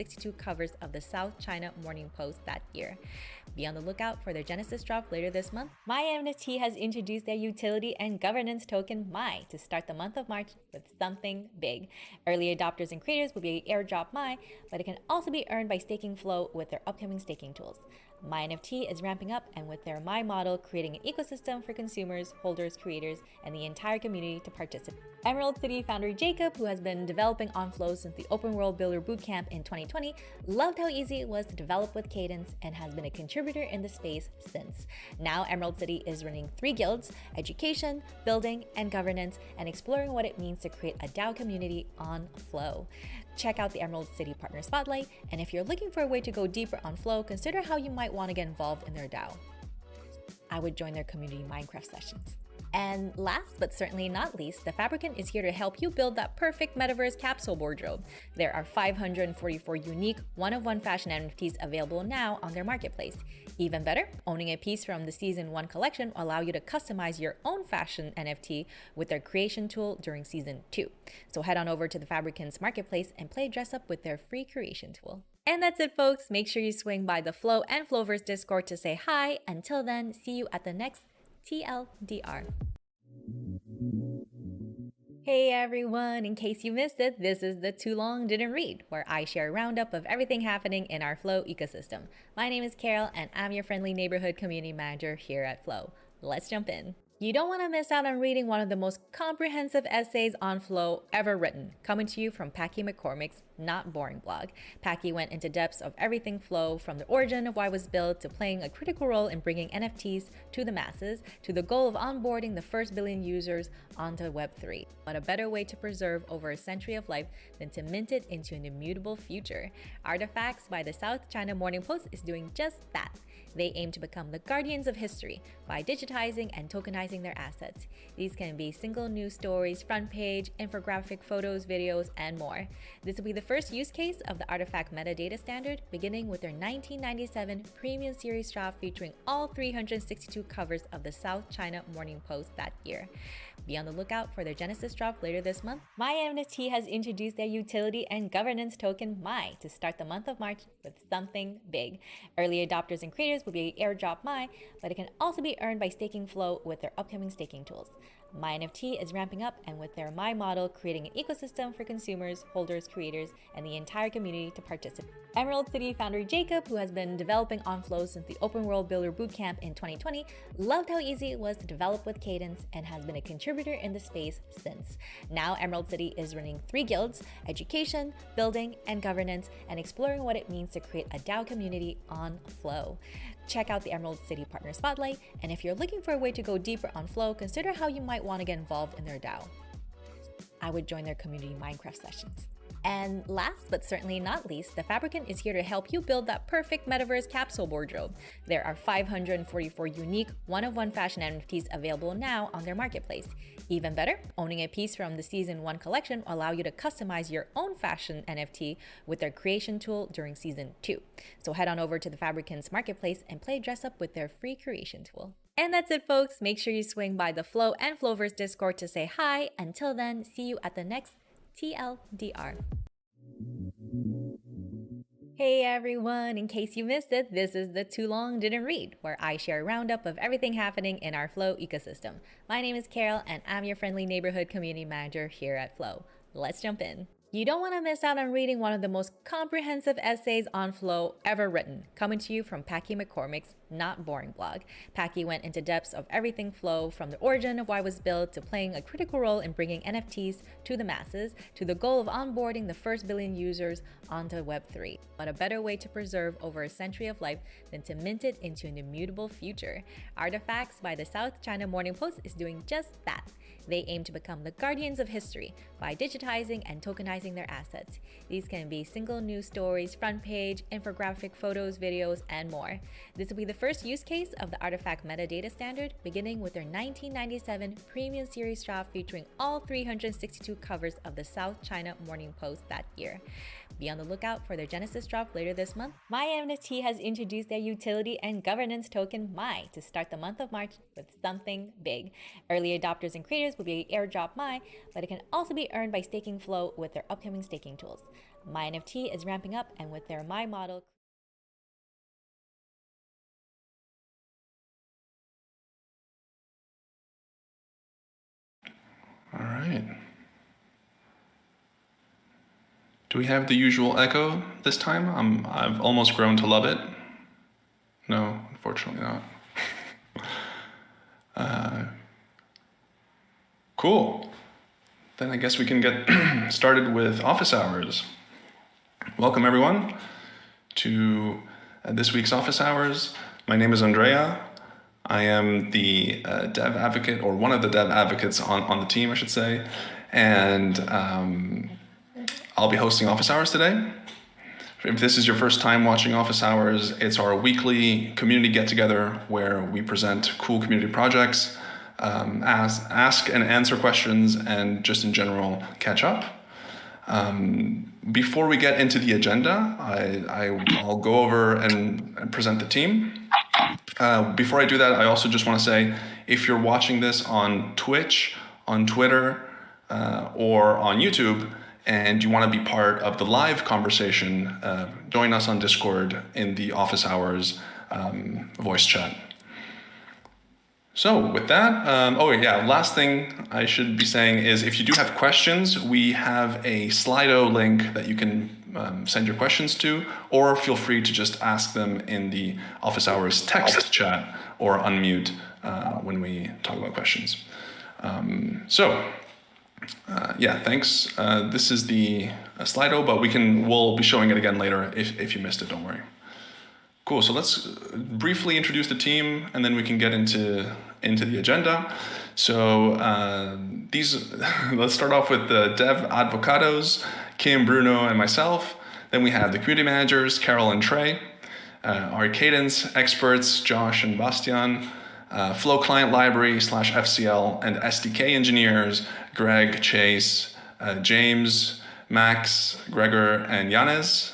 362 covers of the South China Morning Post that year. Be on the lookout for their Genesis drop later this month. My NFT has introduced their utility and governance token My to start the month of March with something big. Early adopters and creators will be airdrop My, but it can also be earned by staking Flow with their upcoming staking tools. My NFT is ramping up, and with their My model, creating an ecosystem for consumers, holders, creators, and the entire community to participate. Emerald City founder Jacob, who has been developing on Flow since the Open World Builder Bootcamp in 2020, loved how easy it was to develop with Cadence and has been a contributor in the space since. Now, Emerald City is running 3 guilds: education, building, and governance, and exploring what it means to create a DAO community on Flow. Check out the Emerald City Partner Spotlight, and if you're looking for a way to go deeper on Flow, consider how you might want to get involved in their DAO. I would join their community Minecraft sessions. And last but certainly not least, the Fabricant is here to help you build that perfect metaverse capsule wardrobe. There are 544 unique one-of-one fashion NFTs available now on their marketplace. Even better, owning a piece from the Season 1 collection will allow you to customize your own fashion NFT with their creation tool during Season 2. So head on over to the Fabricant's marketplace and play dress up with their free creation tool. And that's it, folks. Make sure you swing by the Flow and Flowverse Discord to say hi. Until then, see you at the next TLDR. Hey everyone, in case you missed it, this is the Too Long Didn't Read, where I share a roundup of everything happening in our Flow ecosystem. My name is Carol, and I'm your friendly neighborhood community manager here at Flow. Let's jump in. You don't want to miss out on reading one of the most comprehensive essays on Flow ever written, coming to you from Packy McCormick's Not Boring blog. Packy went into depths of everything Flow, from the origin of why it was built to playing a critical role in bringing NFTs to the masses, to the goal of onboarding the first billion users onto Web3. What a better way to preserve over a century of life than to mint it into an immutable future? Artifacts by the South China Morning Post is doing just that. They aim to become the guardians of history by digitizing and tokenizing their assets. These can be single news stories, front page, infographic photos, videos, and more. This will be the first use case of the Artifact Metadata Standard, beginning with their 1997 Premium Series drop featuring all 362 covers of the South China Morning Post that year. Be on the lookout for their Genesis drop later this month. My NFT has introduced their utility and governance token My to start the month of March with something big. Early adopters and creators will be airdrop My, but it can also be earned by staking Flow with their upcoming staking tools. My NFT is ramping up, and with their My model, creating an ecosystem for consumers, holders, creators, and the entire community to participate. Emerald City founder Jacob, who has been developing on Flow since the Open World Builder Bootcamp in 2020, loved how easy it was to develop with Cadence and has been a contributor in the space since. Now, Emerald City is running 3 guilds: education, building, and governance, and exploring what it means to create a DAO community on Flow. Check out the Emerald City Partner Spotlight, and if you're looking for a way to go deeper on Flow, consider how you might want to get involved in their DAO. I would join their community Minecraft sessions. And last but certainly not least, the Fabricant is here to help you build that perfect metaverse capsule wardrobe. There are 544 unique one-of-one fashion NFTs available now on their marketplace. Even better, owning a piece from the Season 1 collection will allow you to customize your own fashion NFT with their creation tool during Season 2. So head on over to the Fabricant's marketplace and play dress up with their free creation tool. And that's it, folks. Make sure you swing by the Flow and Flowverse Discord to say hi. Until then, see you at the next TLDR. Hey everyone, in case you missed it, this is the Too Long Didn't Read, where I share a roundup of everything happening in our Flow ecosystem. My name is Carol, and I'm your friendly neighborhood community manager here at Flow. Let's jump in. You don't want to miss out on reading one of the most comprehensive essays on Flow ever written, coming to you from Packy McCormick's Not Boring blog. Packy went into depths of everything Flow, from the origin of why it was built to playing a critical role in bringing NFTs to the masses, to the goal of onboarding the first billion users onto Web3. What a better way to preserve over a century of life than to mint it into an immutable future? Artifacts by the South China Morning Post is doing just that. They aim to become the guardians of history by digitizing and tokenizing their assets. These can be single news stories, front page, infographic photos, videos, and more. This will be the first use case of the Artifact Metadata Standard, beginning with their 1997 Premium Series drop featuring all 362 covers of the South China Morning Post that year. Be on the lookout for their Genesis drop later this month. My NFT has introduced their utility and governance token My to start the month of March with something big. Early adopters and creators will be airdrop My, but it can also be earned by staking Flow with their upcoming staking tools. My NFT is ramping up, and with their My model. All right. Do we have the usual echo this time? I've almost grown to love it. No, unfortunately not. Cool. Then I guess we can get started with office hours. Welcome everyone to this week's office hours. My name is Andrea. I am the dev advocate, or one of the dev advocates on the team, I should say. And I'll be hosting office hours today. If this is your first time watching office hours, it's our weekly community get-together where we present cool community projects, ask and answer questions, and just in general catch up. Before we get into the agenda, I'll go over and present the team. Before I do that, I also just want to say, if you're watching this on Twitch, on Twitter, or on YouTube, and you want to be part of the live conversation, join us on Discord in the office hours voice chat. So with that, last thing I should be saying is, if you do have questions, we have a Slido link that you can send your questions to, or feel free to just ask them in the office hours text chat or unmute when we talk about questions. Thanks. This is the Slido, but we'll be showing it again later if you missed it, don't worry. Cool, so let's briefly introduce the team, and then we can get into the agenda. So let's start off with the dev advocados, Kim, Bruno, and myself. Then we have the community managers, Carol and Trey, our Cadence experts, Josh and Bastian, Flow Client Library / FCL and SDK engineers, Greg, Chase, James, Max, Gregor, and Yanez.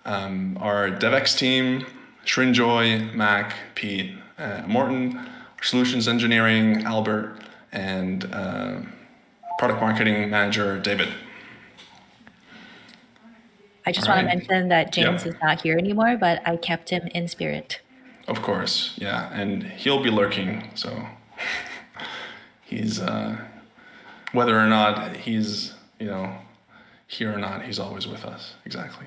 Our DevX team, Shrinjoy, Mac, Pete, Morton, Solutions Engineering, Albert, and Product Marketing Manager, David. I just want to mention that James is not here anymore, but I kept him in spirit. Of course, yeah, and he'll be lurking, so he's, whether or not he's, here or not, he's always with us, exactly.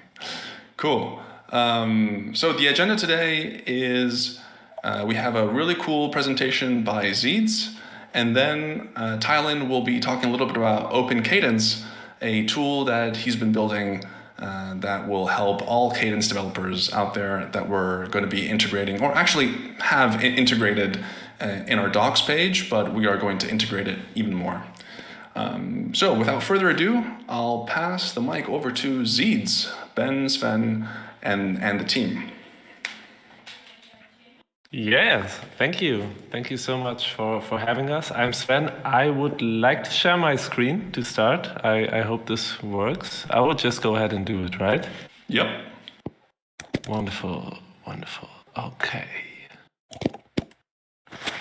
Cool. So the agenda today is we have a really cool presentation by Zeedz, and then Tylen will be talking a little bit about Open Cadence, a tool that he's been building that will help all Cadence developers out there that we're going to be integrating, or actually have integrated in our docs page, but we are going to integrate it even more. So without further ado, I'll pass the mic over to Zeedz, Ben, Sven, and the team. Yes, thank you. Thank you so much for having us. I'm Sven. I would like to share my screen to start. I hope this works. I will just go ahead and do it, right? Yep. Wonderful, wonderful. Okay.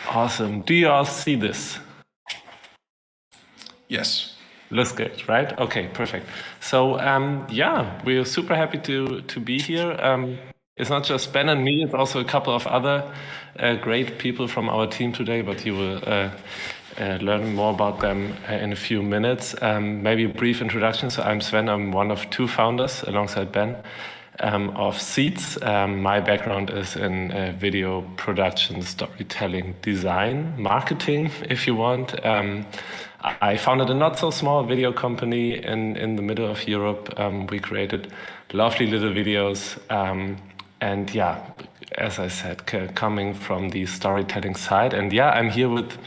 Awesome. Do you all see this? Yes. Looks good, right? Okay, perfect. So we're super happy to be here. It's not just Ben and me, it's also a couple of other great people from our team today, but you will learn more about them in a few minutes. Maybe a brief introduction. So I'm Sven, I'm one of two founders alongside Ben of Zeedz. My background is in video production, storytelling, design, marketing, if you want. I founded a not so small video company in the middle of Europe. We created lovely little videos. And yeah, as I said, coming from the storytelling side. And yeah, I'm here with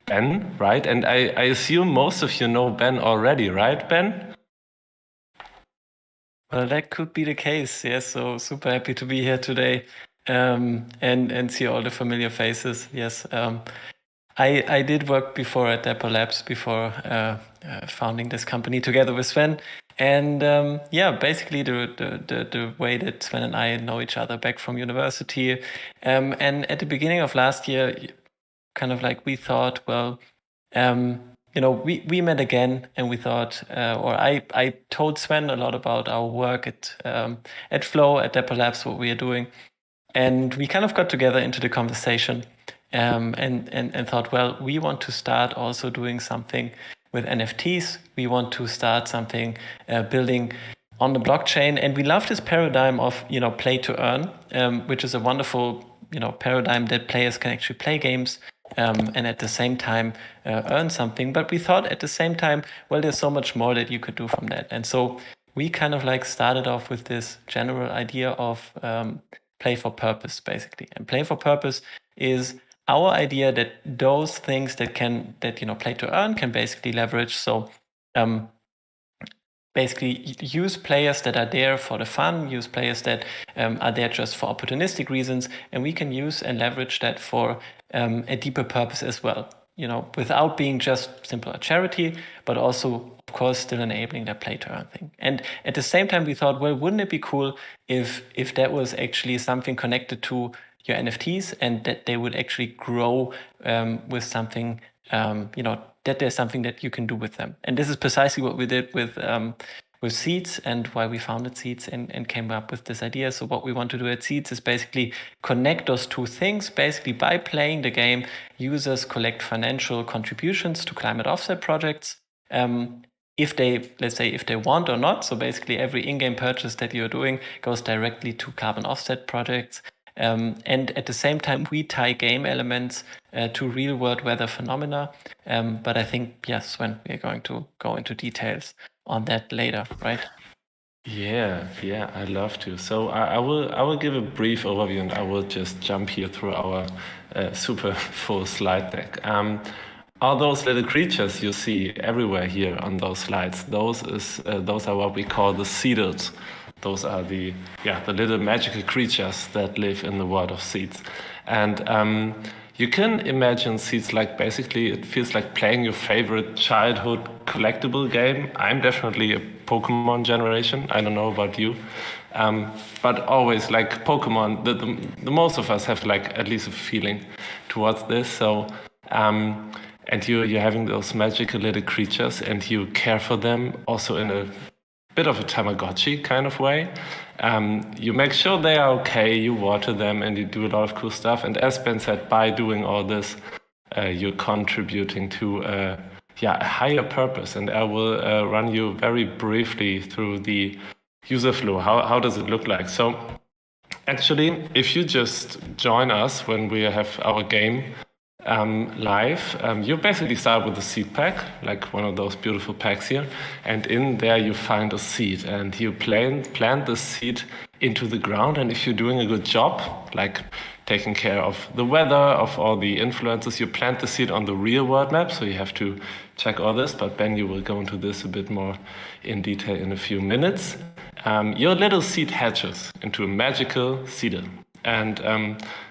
Ben, right? And I assume most of you know Ben already, right, Ben? Well, that could be the case, yes. So super happy to be here today and see all the familiar faces, yes. I did work before at Dapper Labs before founding this company together with Sven. And basically the way that Sven and I know each other back from university. And at the beginning of last year, kind of like we thought, well, we met again, and we thought, or I told Sven a lot about our work at Flow, at Dapper Labs, what we are doing. And we kind of got together into the conversation and thought, well, we want to start also doing something with NFTs. We want to start something building on the blockchain. And we love this paradigm of, play to earn, which is a wonderful, paradigm that players can actually play games and at the same time earn something. But we thought at the same time, well, there's so much more that you could do from that. And so we kind of like started off with this general idea of play for purpose, basically. And play for purpose is our idea that those things that play to earn can basically leverage. So basically use players that are there for the fun, use players that are there just for opportunistic reasons, and we can use and leverage that for a deeper purpose as well, without being just simply a charity, but also, of course, still enabling that play to earn thing. And at the same time, we thought, well, wouldn't it be cool if that was actually something connected to your NFTs and that they would actually grow with something, that there's something that you can do with them. And this is precisely what we did with Zeedz, and why we founded Zeedz and came up with this idea. So what we want to do at Zeedz is basically connect those two things. Basically, by playing the game, users collect financial contributions to climate offset projects. If they want or not. So basically every in-game purchase that you're doing goes directly to carbon offset projects. And at the same time, we tie game elements to real-world weather phenomena. But I think, yes, when we're going to go into details on that later, right? Yeah, I'd love to. So I will give a brief overview, and I will just jump here through our super full slide deck. All those little creatures you see everywhere here on those slides, those are what we call the Zeedz. Those are the little magical creatures that live in the world of Zeedz. And you can imagine Zeedz like, basically it feels like playing your favorite childhood collectible game. I'm definitely a Pokemon generation. I don't know about you. But always like Pokemon, the most of us have like at least a feeling towards this. So and you're having those magical little creatures, and you care for them also in a bit of a Tamagotchi kind of way. You make sure they are okay, you water them, and you do a lot of cool stuff. And as Ben said, by doing all this, you're contributing to a higher purpose. And I will run you very briefly through the user flow. How does it look like? So actually, if you just join us when we have our game live, you basically start with a seed pack, like one of those beautiful packs here, and in there you find a seed, and you plant the seed into the ground. And if you're doing a good job, like taking care of the weather, of all the influences, you plant the seed on the real world map, so you have to check all this, but Ben, you will go into this a bit more in detail in a few minutes. Your little seed hatches into a magical Zeedle, and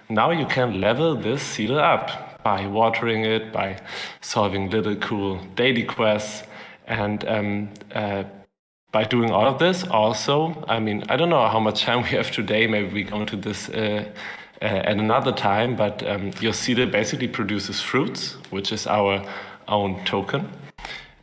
now you can level this Zeedle up by watering it, by solving little cool daily quests, and by doing all of this also, I mean, I don't know how much time we have today, maybe we go into this at another time, but your Zeedle basically produces fruits, which is our own token.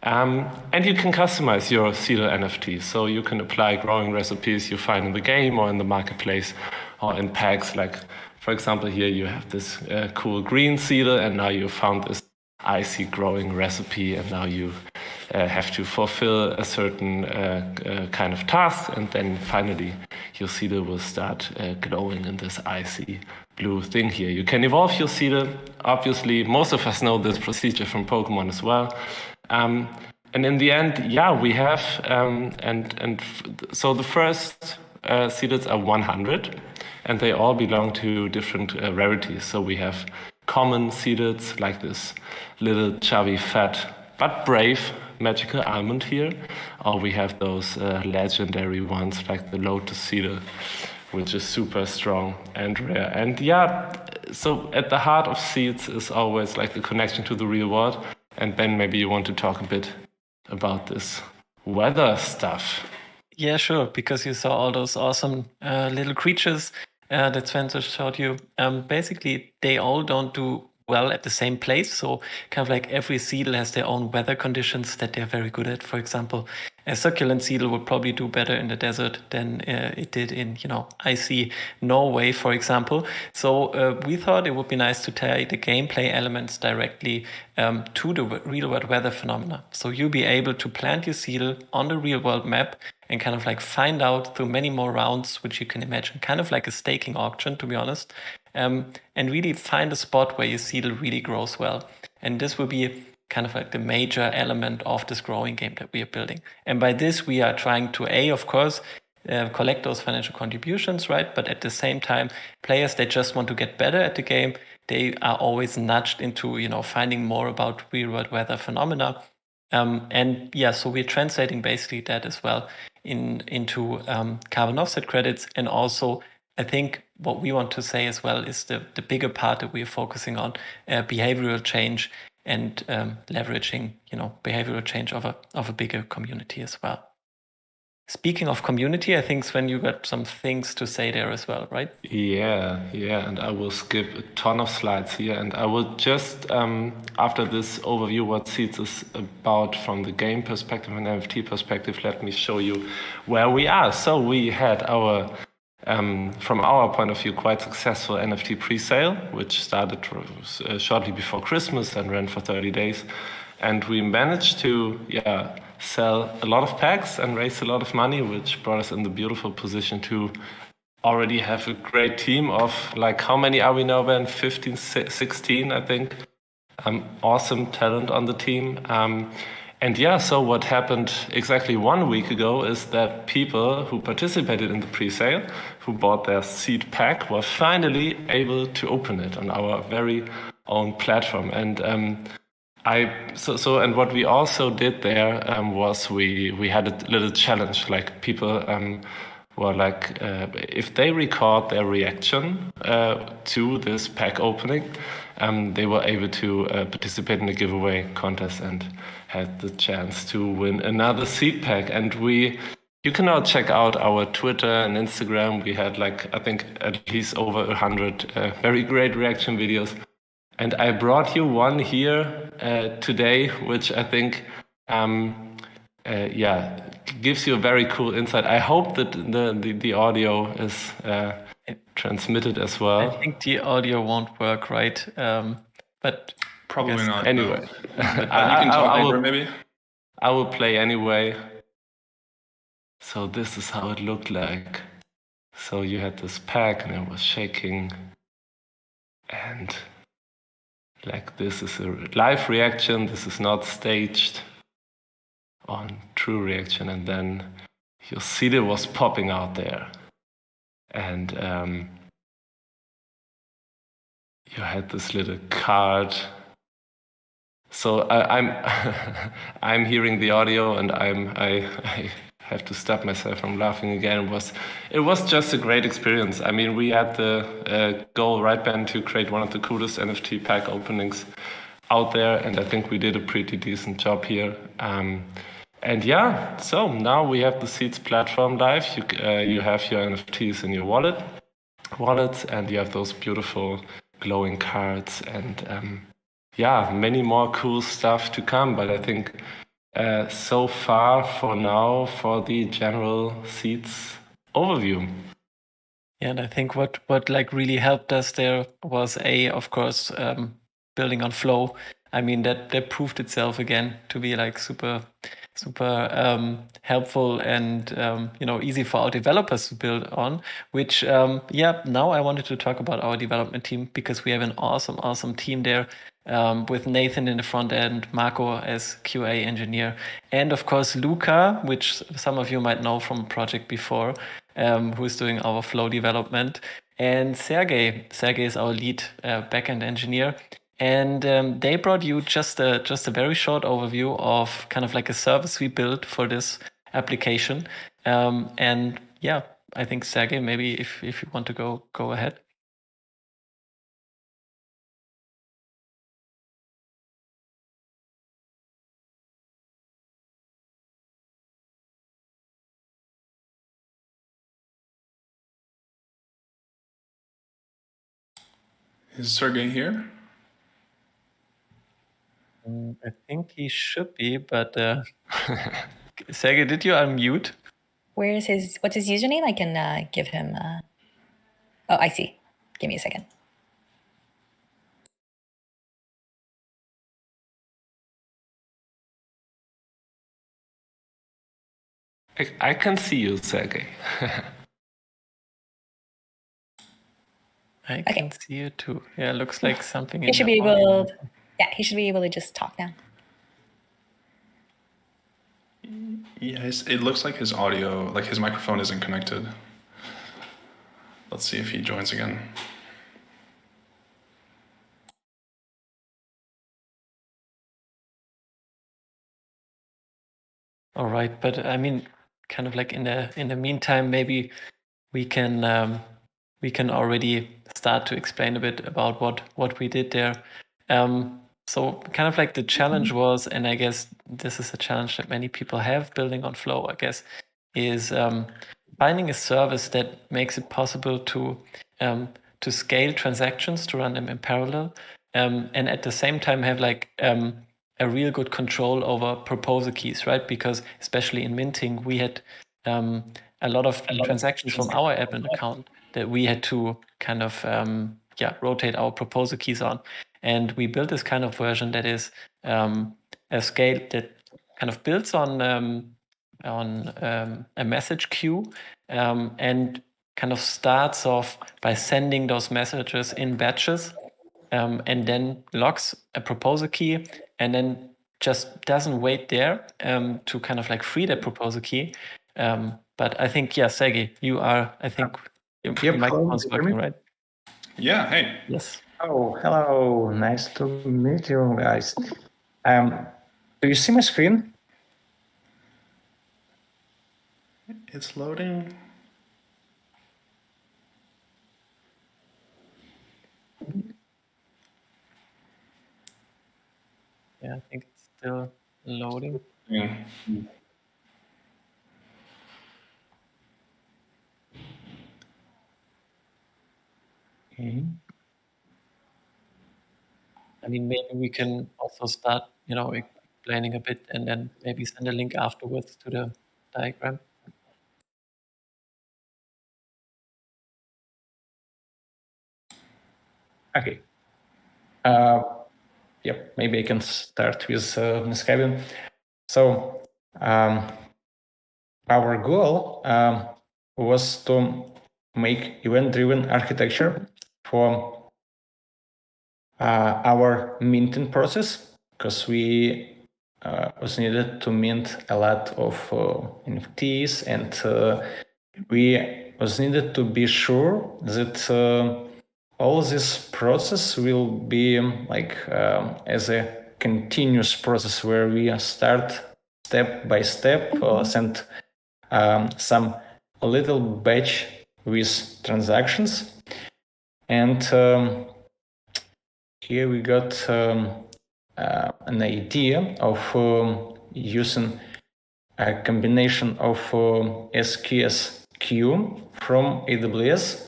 And you can customize your Zeedle NFT, so you can apply growing recipes you find in the game or in the marketplace or in packs. Like, for example, here you have this cool green Zeedle, and now you found this icy growing recipe, and now you have to fulfill a certain kind of task, and then finally your Zeedle will start glowing in this icy blue thing here. You can evolve your Zeedle. Obviously, most of us know this procedure from Pokemon as well. And in the end, we have, so the first Zeedles are 100, and they all belong to different rarities. So we have common Zeedles, like this little chubby, fat, but brave magical almond here. Or we have those legendary ones, like the Lotus Zeedle, which is super strong and rare. And so at the heart of Zeedz is always like the connection to the real world. And Ben, maybe you want to talk a bit about this weather stuff. Yeah, sure, because you saw all those awesome little creatures that Sven just showed you. Basically, they all don't do well at the same place. So kind of like every seedle has their own weather conditions that they're very good at. For example, a succulent seedle would probably do better in the desert than it did in, icy Norway, for example. So we thought it would be nice to tie the gameplay elements directly to the real world weather phenomena. So you'll be able to plant your seedle on the real world map and kind of like find out through many more rounds, which you can imagine, kind of like a staking auction, to be honest, and really find a spot where your seedle really grows well. And this will be kind of like the major element of this growing game that we are building. And by this, we are trying to, of course, collect those financial contributions, right? But at the same time, players that just want to get better at the game, they are always nudged into, finding more about real-world weather phenomena. So we're translating basically that as well into carbon offset credits. And also, I think what we want to say as well is the bigger part that we're focusing on, behavioral change and leveraging, behavioral change of a bigger community as well. Speaking of community, I think, Sven, you got some things to say there as well, right? Yeah, and I will skip a ton of slides here, and I will just, after this overview, what Zeedz is about from the game perspective and NFT perspective, let me show you where we are. So we had our, from our point of view, quite successful NFT pre-sale, which started shortly before Christmas and ran for 30 days. And we managed to, sell a lot of packs and raise a lot of money, which brought us in the beautiful position to already have a great team of, like, how many are we now, Ben? 15, 16, I think. Awesome talent on the team. So what happened exactly 1 week ago is that people who participated in the pre-sale, who bought their seed pack, were finally able to open it on our very own platform. And and what we also did there was we had a little challenge. Like, people were like, if they record their reaction to this pack opening, they were able to participate in a giveaway contest and had the chance to win another seed pack. And you can now check out our Twitter and Instagram. We had, like, I think at least over 100 very great reaction videos. And I brought you one here today, which I think, gives you a very cool insight. I hope that the audio is transmitted as well. I think the audio won't work, right? But probably not. Anyway, no. You can talk over, maybe. I will play anyway. So this is how it looked like. So you had this pack, and it was shaking, and, like, this is a live reaction. This is not staged on true reaction. And then you see it was popping out there. And you had this little card. So I'm I'm hearing the audio, and I have to stop myself from laughing again. It was just a great experience. I mean, we had the goal, right, Ben, to create one of the coolest NFT pack openings out there, and I think we did a pretty decent job here. So now we have the Zeedz platform live. You have your NFTs in your wallets, and you have those beautiful glowing cards, and many more cool stuff to come. But I think so far for now for the general Zeedz overview. Yeah, and I think what like really helped us there was of course, building on Flow. I mean, that proved itself again to be like super helpful and easy for our developers to build on. Which now I wanted to talk about our development team, because we have an awesome team there. With Nathan in the front end, Marco as QA engineer, and of course Luca, which some of you might know from a project before, who's doing our Flow development, and Sergey. Sergey is our lead backend engineer, and they brought you just a very short overview of kind of like a service we built for this application. I think Sergey, maybe if you want to go ahead. Is Sergey here? I think he should be, but Sergey, did you unmute? What's his username? I can give him. Oh, I see. Give me a second. I can see you, Sergey. I can see you too. Yeah, looks like something. He should be able. Yeah, he should be able to just talk now. Yeah, it looks like his audio, like his microphone isn't connected. Let's see if he joins again. All right, but I mean, kind of like in the meantime, maybe we can already start to explain a bit about what we did there. So kind of like the challenge was, and I guess this is a challenge that many people have building on Flow, I guess, is finding a service that makes it possible to scale transactions, to run them in parallel, and at the same time have like a real good control over proposal keys, right? Because especially in minting, we had a lot of transactions from our admin account that we had to kind of rotate our proposal keys on, and we built this kind of version that is a scale that kind of builds on a message queue and kind of starts off by sending those messages in batches and then locks a proposal key and then just doesn't wait there to kind of like free that proposal key. But I think, yeah, Sergey, you are, I think, your microphone's working, right? Yeah, hey. Yes. Oh, hello. Nice to meet you guys. Do you see my screen? It's loading. Yeah, I think it's still loading. Yeah. Okay. I mean, maybe we can also start, explaining a bit and then maybe send a link afterwards to the diagram. Okay. Yep, maybe I can start with describing. So, our goal was to make event-driven architecture for our minting process, because we was needed to mint a lot of NFTs, and we was needed to be sure that all this process will be like as a continuous process where we start step by step, send some little batch with transactions, and here we got an idea of using a combination of SQS queue from AWS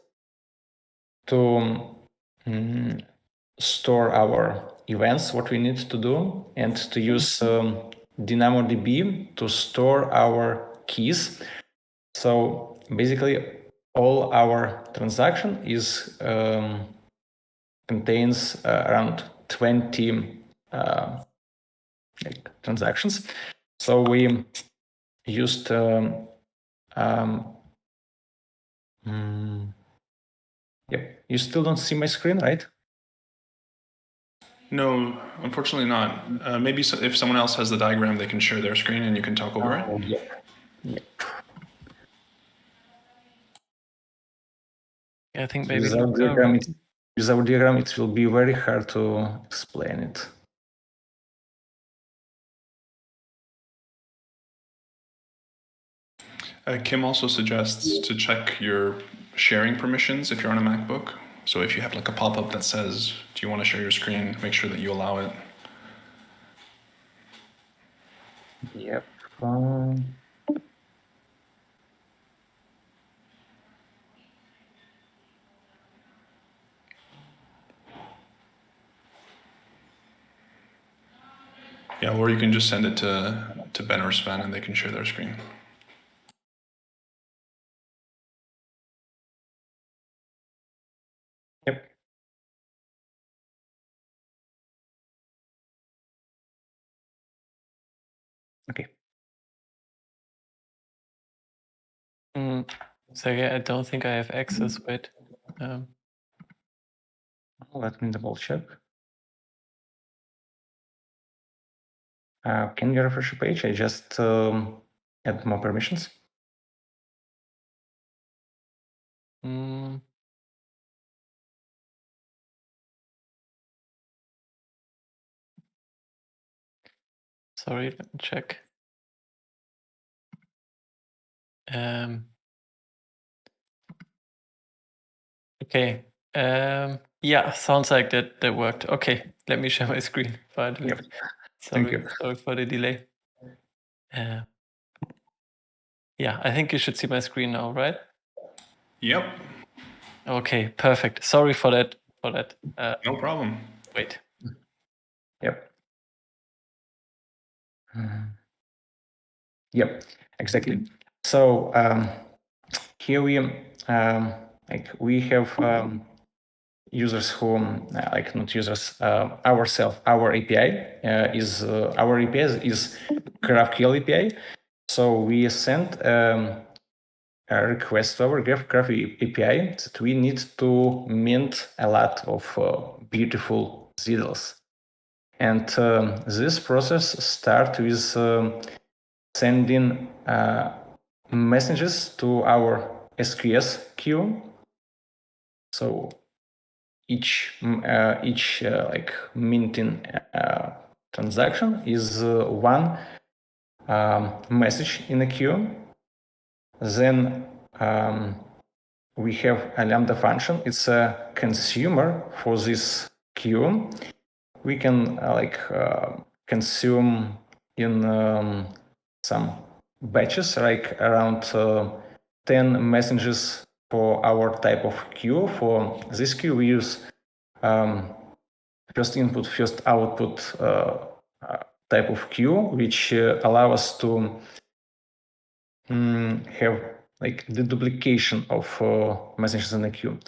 to store our events, what we need to do, and to use DynamoDB to store our keys. So basically, all our transaction is contains around 20 transactions. So we used yep. You still don't see my screen, right? No, unfortunately not. Maybe if someone else has the diagram, they can share their screen and you can talk over it. Yep. I think maybe Without diagram, it will be very hard to explain it. Kim also suggests to check your sharing permissions if you're on a MacBook. So if you have like a pop-up that says, do you want to share your screen, make sure that you allow it. Yep. Yeah, or you can just send it to Ben or Sven and they can share their screen. Yep. Okay. Sorry, I don't think I have access. Wait. Let me double check. Can you refresh the page? I just add more permissions. Sorry, let me check. Okay. Yeah, sounds like that worked. Okay, let me share my screen finally. Yep. Sorry, Thank you. sorry for the delay. Yeah, I think you should see my screen now, right? Yep. Okay, perfect. Sorry for that. No problem. Wait. Yep. Yep, exactly. So here we we have users who not users ourselves. Our API is our API is GraphQL API. So we send a request to our Graph API that we need to mint a lot of beautiful Zeedles. And this process starts with sending messages to our SQS queue. So each like minting transaction is one message in a queue. Then we have a Lambda function. It's a consumer for this queue. We can consume in some batches, like around 10 messages for our type of queue. For this queue, we use first input, first output type of queue, which allow us to have like the duplication of messages in the queue.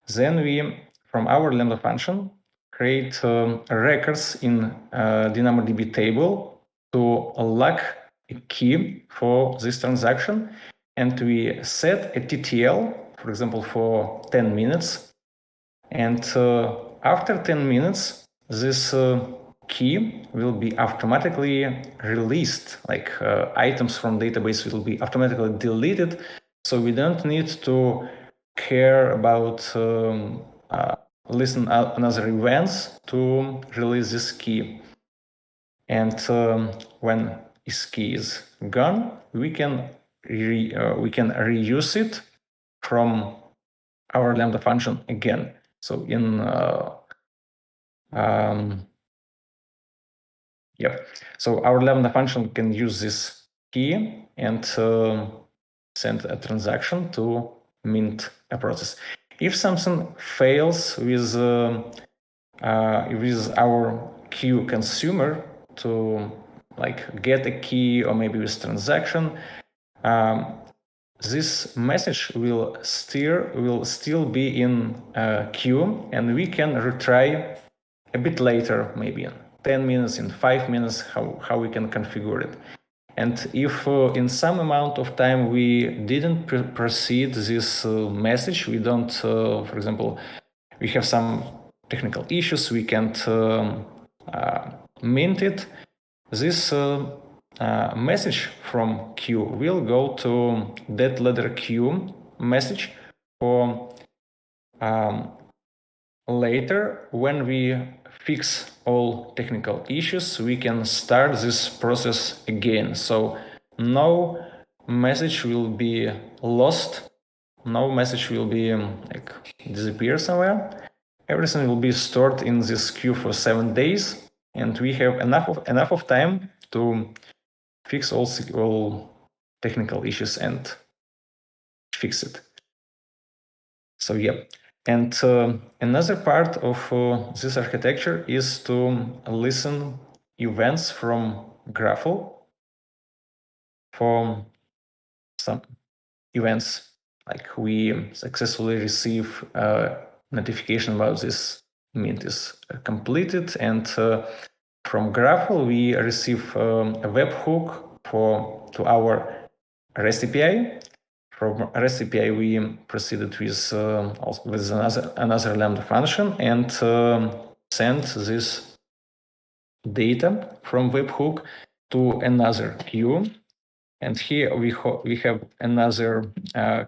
Then we, from our Lambda function, create records in DynamoDB table to lock a key for this transaction, and we set a TTL, for example, for 10 minutes. And after 10 minutes, this key will be automatically released, like items from database will be automatically deleted. So we don't need to care about listen another events to release this key. And when this key is gone, we can reuse it from our Lambda function again. So in so our Lambda function can use this key and send a transaction to mint a process. If something fails with our queue consumer to like get a key or maybe with transaction, this message will still be in queue, and we can retry a bit later, maybe in 10 minutes, in 5 minutes, how we can configure it. And if in some amount of time we didn't proceed this message, we don't, for example, we have some technical issues, we can't mint it, this message from queue will go to that ladder queue message for later. When we fix all technical issues, we can start this process again. So no message will be lost, no message will be like disappear somewhere. Everything will be stored in this queue for 7 days, and we have enough of time to fix all technical issues and fix it. So yeah. And another part of this architecture is to listen events from Graphel for some events, like we successfully receive a notification about this mint is completed, and from Graphel we receive a webhook to our REST API. From REST API we proceeded with another Lambda function and send this data from webhook to another queue. And here we have another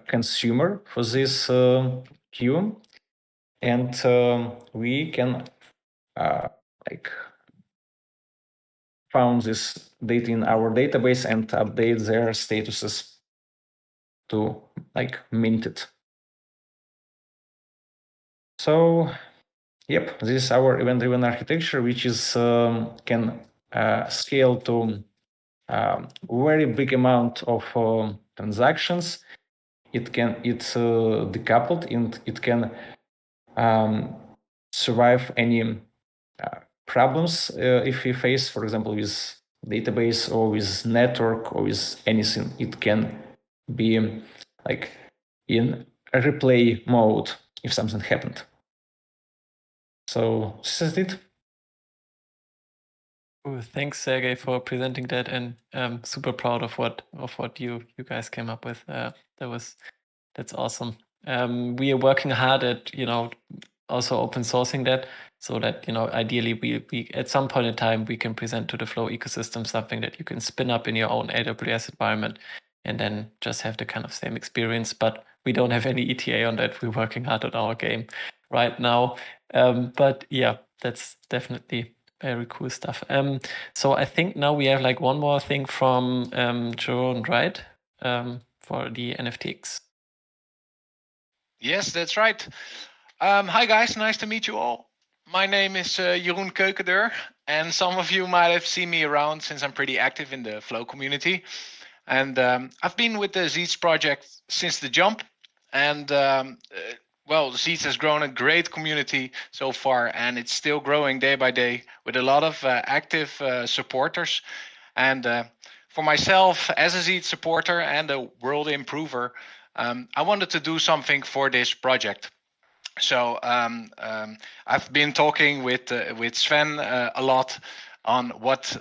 consumer for this queue, and we can like found this data in our database and update their statuses to like mint it. So, yep, this is our event-driven architecture, which is can scale to very big amount of transactions. It's decoupled and it can survive any problems if we face, for example, with database or with network or with anything. It can be like in a replay mode if something happened. So this is it. Thanks, Sergey, for presenting that, and I'm super proud of what you guys came up with. That's awesome. We are working hard at also open sourcing that, so that ideally we at some point in time we can present to the Flow ecosystem something that you can spin up in your own AWS environment, and then just have the kind of same experience. But we don't have any ETA on that. We're working hard on our game right now. But yeah, that's definitely very cool stuff. So I think now we have like one more thing from Jerome, right? For the NFTX. Yes, that's right. Hi guys, nice to meet you all. My name is Jeroen Keukendeur, and some of you might have seen me around since I'm pretty active in the Flow community. And I've been with the Zeedz project since the jump, and well, Zeedz has grown a great community so far, and it's still growing day by day with a lot of active supporters. And for myself, as a Zeedz supporter and a world improver, I wanted to do something for this project. So I've been talking with Sven a lot on what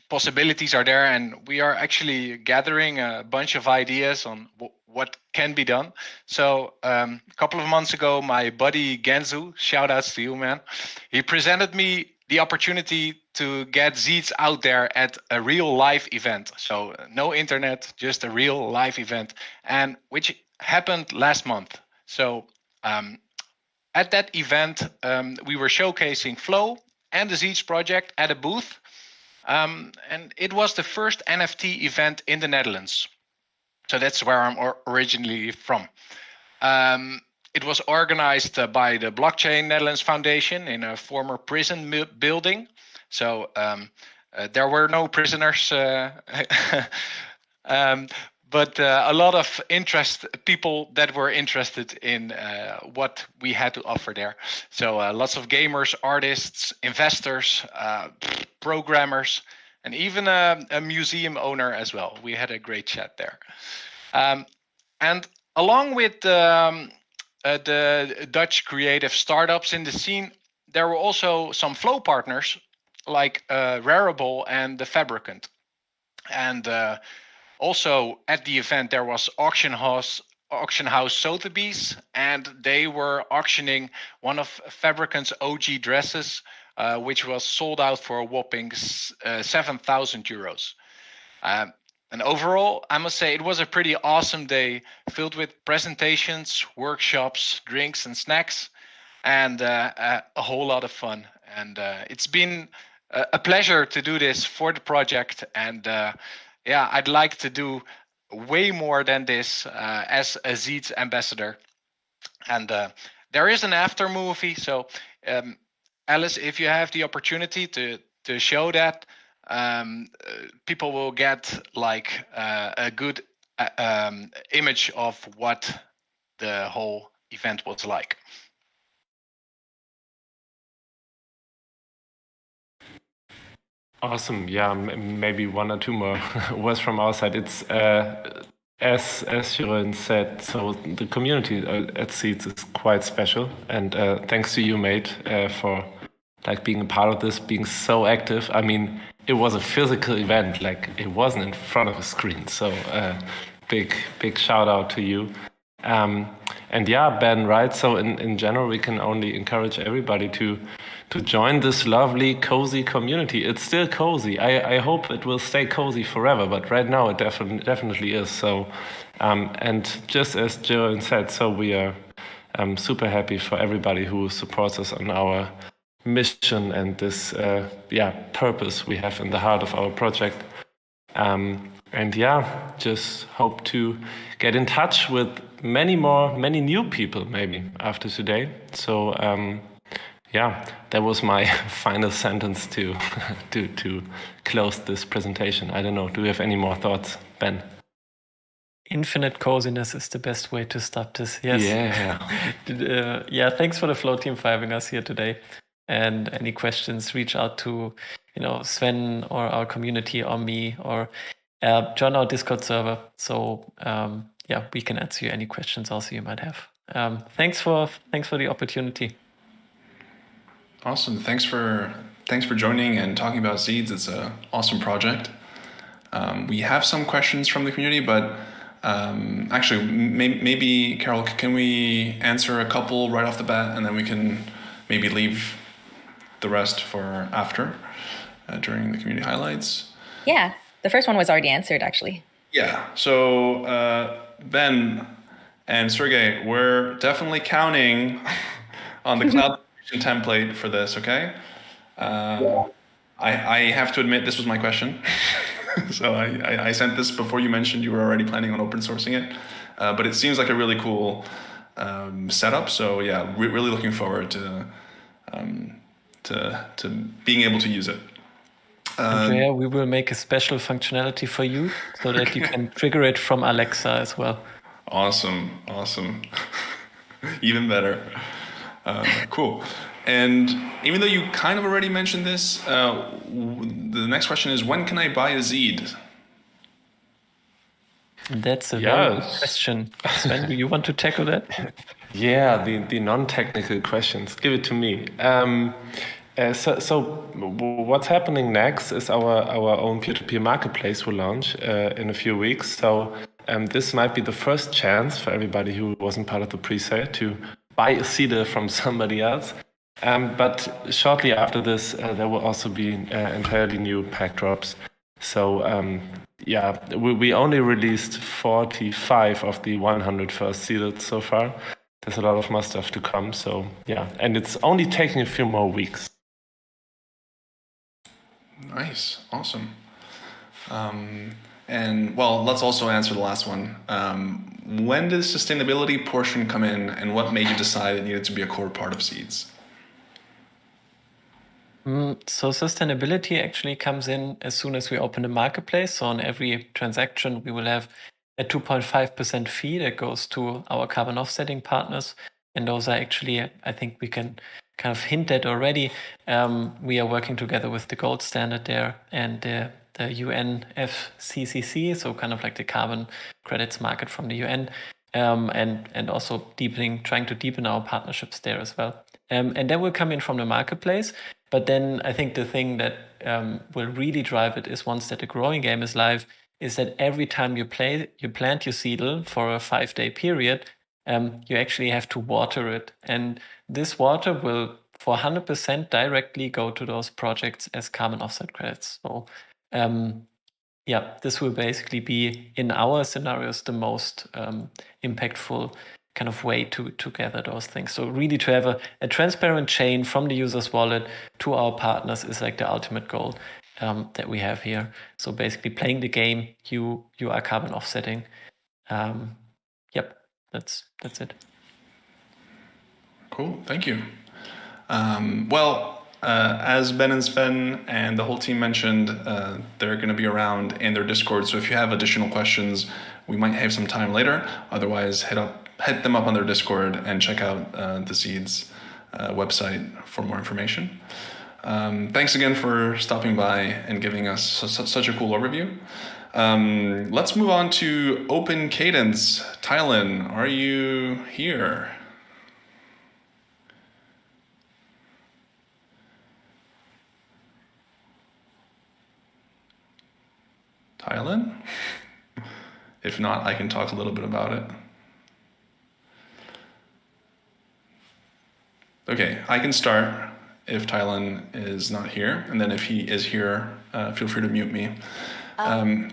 possibilities are there, and we are actually gathering a bunch of ideas on what can be done. So a couple of months ago, my buddy Genzu, shout outs to you, man, he presented me the opportunity to get Zeedz out there at a real live event. So no internet, just a real live event, and which happened last month. So at that event, we were showcasing Flow and the Zeedz project at a booth. And it was the first NFT event in the Netherlands. So that's where I'm originally from. It was organized by the Blockchain Netherlands Foundation in a former prison building. So there were no prisoners, but a lot of people that were interested in what we had to offer there. So lots of gamers, artists, investors, programmers, and even a museum owner as well. We had a great chat there. And along with the Dutch creative startups in the scene, there were also some Flow partners like Rarible and The Fabricant. And also at the event, there was auction house Sotheby's, and they were auctioning one of Fabricant's OG dresses, which was sold out for a whopping 7,000 euros. And overall, I must say it was a pretty awesome day filled with presentations, workshops, drinks and snacks, and a whole lot of fun. And it's been a pleasure to do this for the project. And yeah, I'd like to do way more than this as a Zeedz ambassador. And there is an after movie. So Alice, if you have the opportunity to show that, people will get like a good image of what the whole event was like. Awesome. Yeah, maybe one or two more words from our side. It's as Jeroen said. So the community at Zeedz is quite special, and thanks to you, mate, for like being a part of this, being so active. I mean, it was a physical event. Like it wasn't in front of a screen. So big shout out to you. And yeah, Ben, right? So in general, we can only encourage everybody to join this lovely, cozy community. It's still cozy. I hope it will stay cozy forever, but right now it definitely is. So, and just as Jiren said, so we are super happy for everybody who supports us on our mission and this purpose we have in the heart of our project. And yeah, just hope to get in touch with many new people maybe after today. So yeah, that was my final sentence to close this presentation. I don't know. Do you have any more thoughts, Ben? Infinite coziness is the best way to stop this. Yes. Yeah. Thanks for the Flow team for having us here today. And any questions, reach out to Sven or our community or me, or join our Discord server. So we can answer you any questions also you might have. Thanks for the opportunity. Awesome. Thanks for joining and talking about Zeedz. It's an awesome project. We have some questions from the community, but actually, maybe Carol, can we answer a couple right off the bat, and then we can maybe leave the rest for after during the community highlights? Yeah, the first one was already answered, actually. Yeah. So Ben and Sergey, we're definitely counting on the cloud template for this, okay? I have to admit this was my question. So I sent this before you mentioned you were already planning on open sourcing it. But it seems like a really cool setup. So yeah, really looking forward to being able to use it. Andrea, we will make a special functionality for you so that you can trigger it from Alexa as well. Awesome. Even better. Cool. And even though you kind of already mentioned this, the next question is, when can I buy a Zeed? That's a very good question. Sven, do you want to tackle that? Yeah, the non-technical questions. Give it to me. So what's happening next is our own peer-to-peer marketplace will launch in a few weeks. So this might be the first chance for everybody who wasn't part of the pre-sale to buy a seeder from somebody else. But shortly after this, there will also be entirely new pack drops. So we only released 45 of the 100 first seeded so far. There's a lot of more stuff to come. So yeah, and it's only taking a few more weeks. Nice, awesome. And well, let's also answer the last one. When did the sustainability portion come in, and what made you decide it needed to be a core part of Zeedz? So sustainability actually comes in as soon as we open the marketplace. So on every transaction, we will have a 2.5% fee that goes to our carbon offsetting partners. And those are actually, I think we can kind of hint at already. We are working together with the gold standard there and the UNFCCC, so kind of like the carbon credits market from the UN, and also trying to deepen our partnerships there as well. And that will come in from the marketplace. But then I think the thing that will really drive it is once that the growing game is live, is that every time you plant your seedle for a 5-day period, you actually have to water it. And this water will, for 100%, directly go to those projects as carbon offset credits. So this will basically be, in our scenarios, the most impactful kind of way to gather those things. So really to have a transparent chain from the user's wallet to our partners is like the ultimate goal that we have here. So basically playing the game, you are carbon offsetting. That's it. Cool, thank you. As Ben and Sven and the whole team mentioned, they're going to be around in their Discord. So if you have additional questions, we might have some time later. Otherwise, hit them up on their Discord and check out the Zeedz website for more information. Thanks again for stopping by and giving us such a cool overview. Let's move on to Open Cadence. Tylen, are you here? Tylen? If not, I can talk a little bit about it. Okay, I can start if Tylen is not here, and then if he is here, feel free to mute me.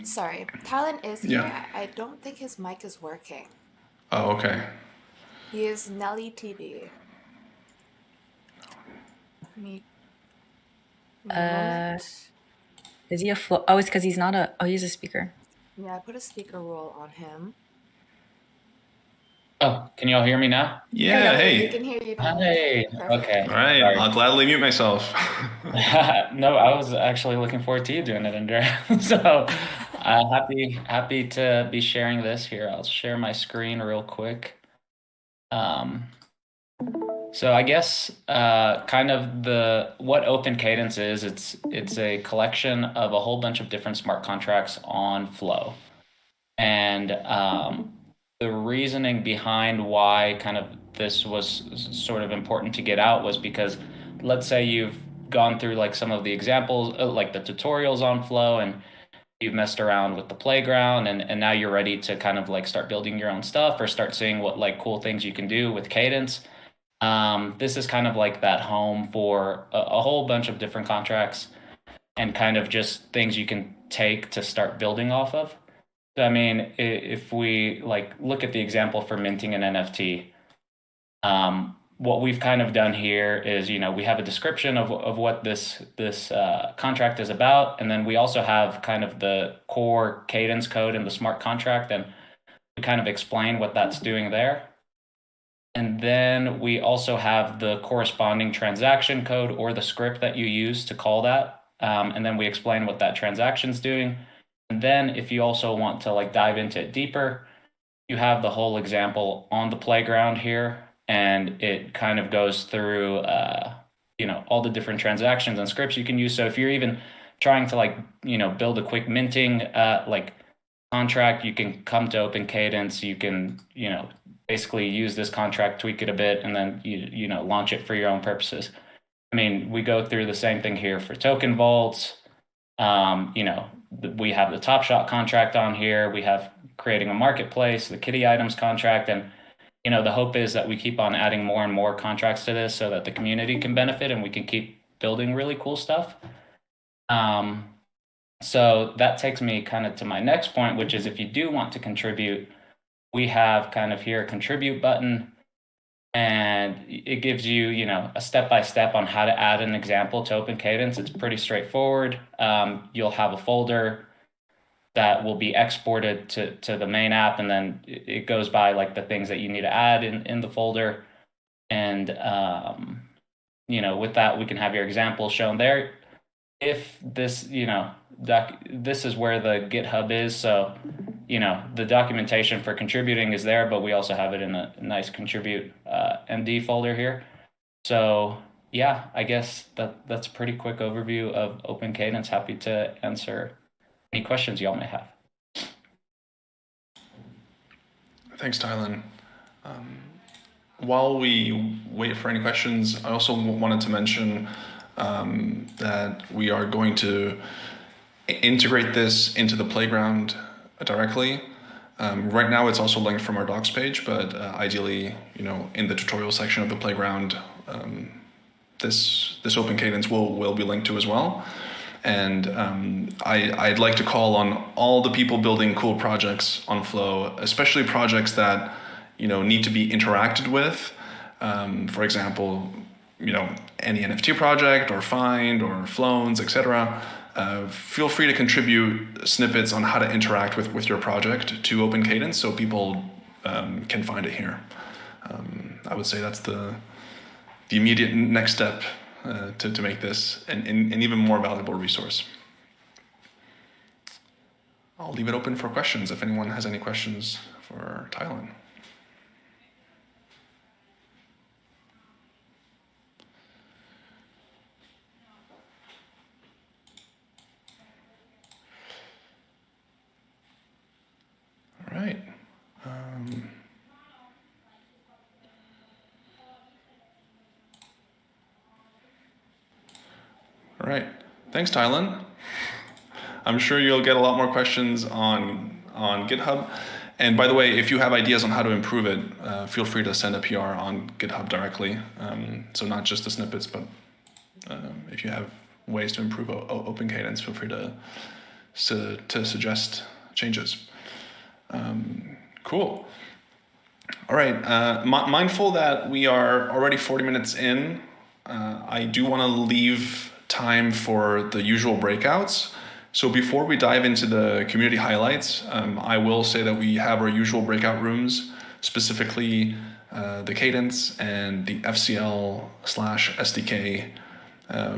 Sorry, Talon is Yeah. here. I don't think his mic is working. Oh, okay. He is Nelly TV. Me. Is he a flow? Oh, it's because he's not a. Oh, he's a speaker. Yeah, I put a speaker roll on him. Oh, can you all hear me now? Yeah, We hey. can hear you. Hey. Perfect. Okay. All right, Sorry. I'll gladly mute myself. No, I was actually looking forward to you doing it, Andrea. So happy to be sharing this here. I'll share my screen real quick. So I guess kind of what Open Cadence is, it's a collection of a whole bunch of different smart contracts on Flow. And the reasoning behind why kind of this was sort of important to get out was because let's say you've gone through like some of the examples, like the tutorials on Flow, and you've messed around with the playground, and now you're ready to kind of like start building your own stuff or start seeing what like cool things you can do with Cadence. This is kind of like that home for a whole bunch of different contracts and kind of just things you can take to start building off of. So, I mean, if we like look at the example for minting an NFT, what we've kind of done here is, we have a description of what this contract is about, and then we also have kind of the core Cadence code in the smart contract, and we kind of explain what that's doing there. And then we also have the corresponding transaction code or the script that you use to call that, and then we explain what that transaction's doing. And then if you also want to like dive into it deeper, you have the whole example on the playground here, and it kind of goes through, all the different transactions and scripts you can use. So if you're even trying to like, build a quick minting like contract, you can come to Open Cadence. You can, basically use this contract, tweak it a bit, and then launch it for your own purposes. I mean, we go through the same thing here for token vaults. We have the Top Shot contract on here. We have creating a marketplace, the kitty items contract, and the hope is that we keep on adding more and more contracts to this so that the community can benefit and we can keep building really cool stuff. So that takes me kind of to my next point, which is if you do want to contribute, we have kind of here a contribute button, and it gives you, a step-by-step on how to add an example to Open Cadence. It's pretty straightforward. You'll have a folder that will be exported to the main app, and then it goes by like the things that you need to add in the folder. And, with that, we can have your example shown there. If this, this is where the GitHub is. So, the documentation for contributing is there, but we also have it in a nice contribute MD folder here. So yeah, I guess that's a pretty quick overview of Open Cadence. Happy to answer any questions y'all may have. Thanks, Tylen. While we wait for any questions, I also wanted to mention that we are going to integrate this into the playground directly. Right now it's also linked from our docs page, but ideally, in the tutorial section of the playground, this Open Cadence will be linked to as well. And I'd like to call on all the people building cool projects on Flow, especially projects that need to be interacted with. For example, any NFT project or Find or Floans, etc. Feel free to contribute snippets on how to interact with your project to Open Cadence so people can find it here. I would say that's the immediate next step to make this an even more valuable resource. I'll leave it open for questions if anyone has any questions for Tylen. All right. Thanks, Tylen. I'm sure you'll get a lot more questions on GitHub. And by the way, if you have ideas on how to improve it, feel free to send a PR on GitHub directly. So not just the snippets, but if you have ways to improve Open Cadence, feel free to suggest changes. Cool. All right. Mindful that we are already 40 minutes in, I do want to leave time for the usual breakouts. So before we dive into the community highlights, I will say that we have our usual breakout rooms, specifically the Cadence and the FCL/SDK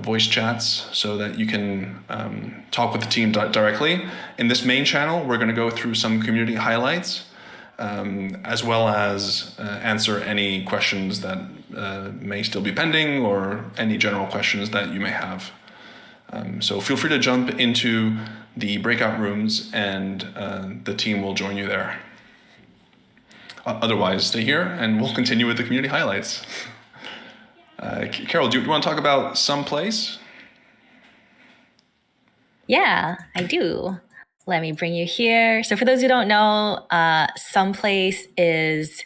voice chats, so that you can talk with the team directly. In this main channel, we're going to go through some community highlights, as well as answer any questions that may still be pending or any general questions that you may have. So feel free to jump into the breakout rooms and the team will join you there. Otherwise, stay here and we'll continue with the community highlights. Carol, do you want to talk about Someplace? Yeah, I do. Let me bring you here. So for those who don't know, Someplace is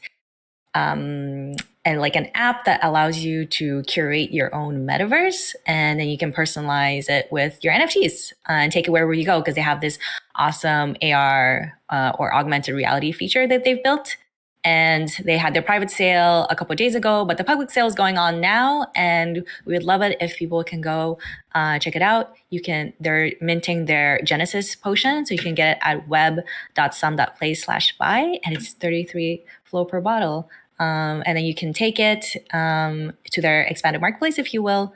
like an app that allows you to curate your own metaverse, and then you can personalize it with your NFTs and take it wherever you go, because they have this awesome AR or augmented reality feature that they've built. And they had their private sale a couple of days ago, but the public sale is going on now, and we would love it if people can go check it out. They're minting their Genesis potion, so you can get it at web.some.place/buy, and it's 33 flow per bottle. And then you can take it to their expanded marketplace, if you will,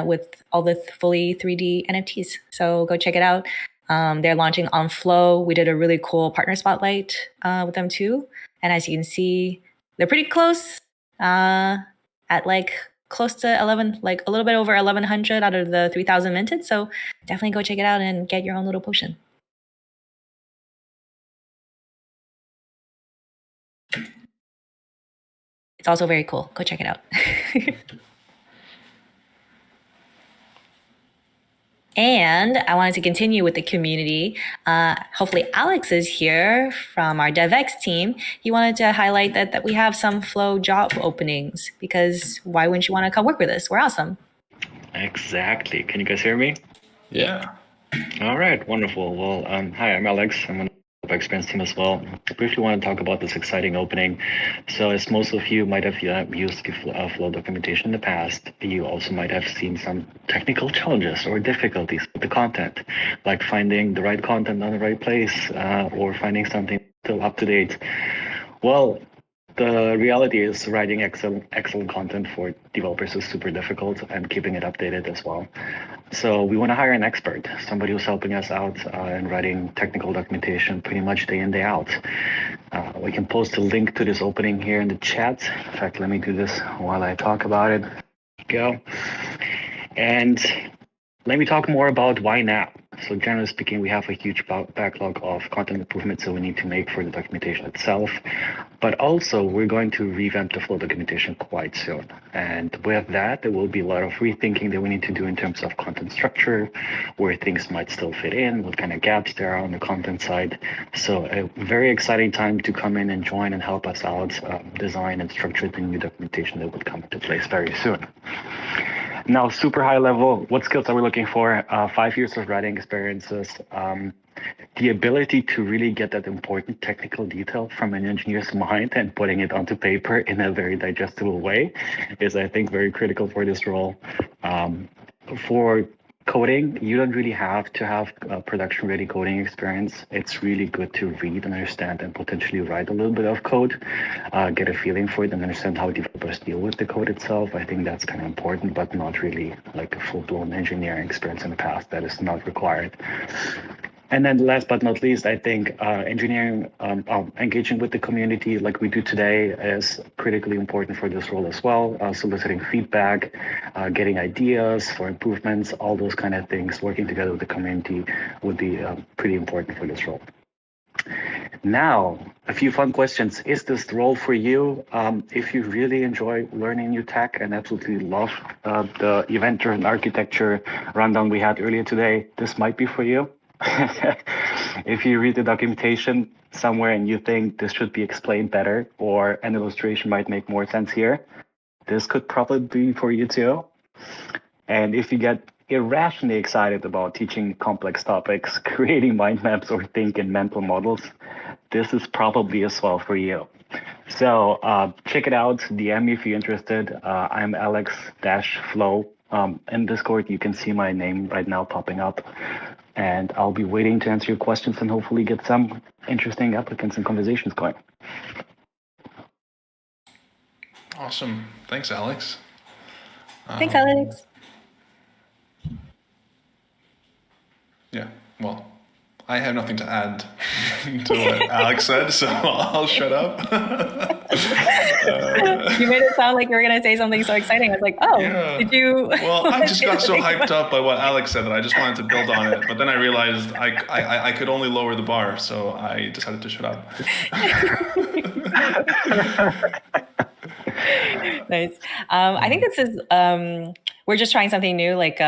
with all the fully 3D NFTs. So go check it out. They're launching on Flow. We did a really cool partner spotlight with them too. And as you can see, they're pretty close at like close to 11, like a little bit over 1,100 out of the 3,000 minted. So definitely go check it out and get your own little potion. It's also very cool. Go check it out. And I wanted to continue with the community. Hopefully Alex is here from our DevX team. He wanted to highlight that we have some Flow job openings, because why wouldn't you want to come work with us? We're awesome. Exactly. Can you guys hear me? Yeah. All right, wonderful. Well, hi, I'm Alex. I'm on the experience team as well. I briefly want to talk about this exciting opening. So as most of you might have used Flow documentation in the past, you also might have seen some technical challenges or difficulties with the content, like finding the right content on the right place or finding something still up to date. Well, the reality is writing excellent content for developers is super difficult, and keeping it updated as well. So we want to hire an expert, somebody who's helping us out in writing technical documentation pretty much day in, day out. We can post a link to this opening here in the chat. In fact, let me do this while I talk about it. Go. And let me talk more about why now. So generally speaking, we have a huge backlog of content improvements that we need to make for the documentation itself. But also, we're going to revamp the Flow documentation quite soon. And with that, there will be a lot of rethinking that we need to do in terms of content structure, where things might still fit in, what kind of gaps there are on the content side. So a very exciting time to come in and join and help us out, design and structure the new documentation that will come into place very soon. Now, super high level, what skills are we looking for? 5 years of writing experiences, the ability to really get that important technical detail from an engineer's mind and putting it onto paper in a very digestible way is, I think, very critical for this role. For coding, you don't really have to have production-ready coding experience. It's really good to read and understand and potentially write a little bit of code, get a feeling for it and understand how developers deal with the code itself. I think that's kind of important, but not really like a full-blown engineering experience in the past. That is not required. And then last but not least, I think engineering, engaging with the community like we do today is critically important for this role as well. Soliciting feedback, getting ideas for improvements, all those kind of things, working together with the community would be pretty important for this role. Now, a few fun questions. Is this the role for you? If you really enjoy learning new tech and absolutely love the event-driven architecture rundown we had earlier today, this might be for you. If you read the documentation somewhere and you think this should be explained better or an illustration might make more sense here, this could probably be for you too. And if you get irrationally excited about teaching complex topics, creating mind maps, or think in mental models, this is probably as well for you. So check it out. DM me if you're interested. I'm Alex-Flow. In Discord, you can see my name right now popping up. And I'll be waiting to answer your questions and hopefully get some interesting applicants and conversations going. Awesome. Thanks, Alex. Thanks, Alex. Yeah, well, I have nothing to add to what Alex said, so I'll shut up. You made it sound like you were going to say something so exciting. I was like, oh, Yeah. did you? Well, I just got so hyped up by what Alex said that I just wanted to build on it, but then I realized I could only lower the bar, so I decided to shut up. Nice. I think this is, we're just trying something new, like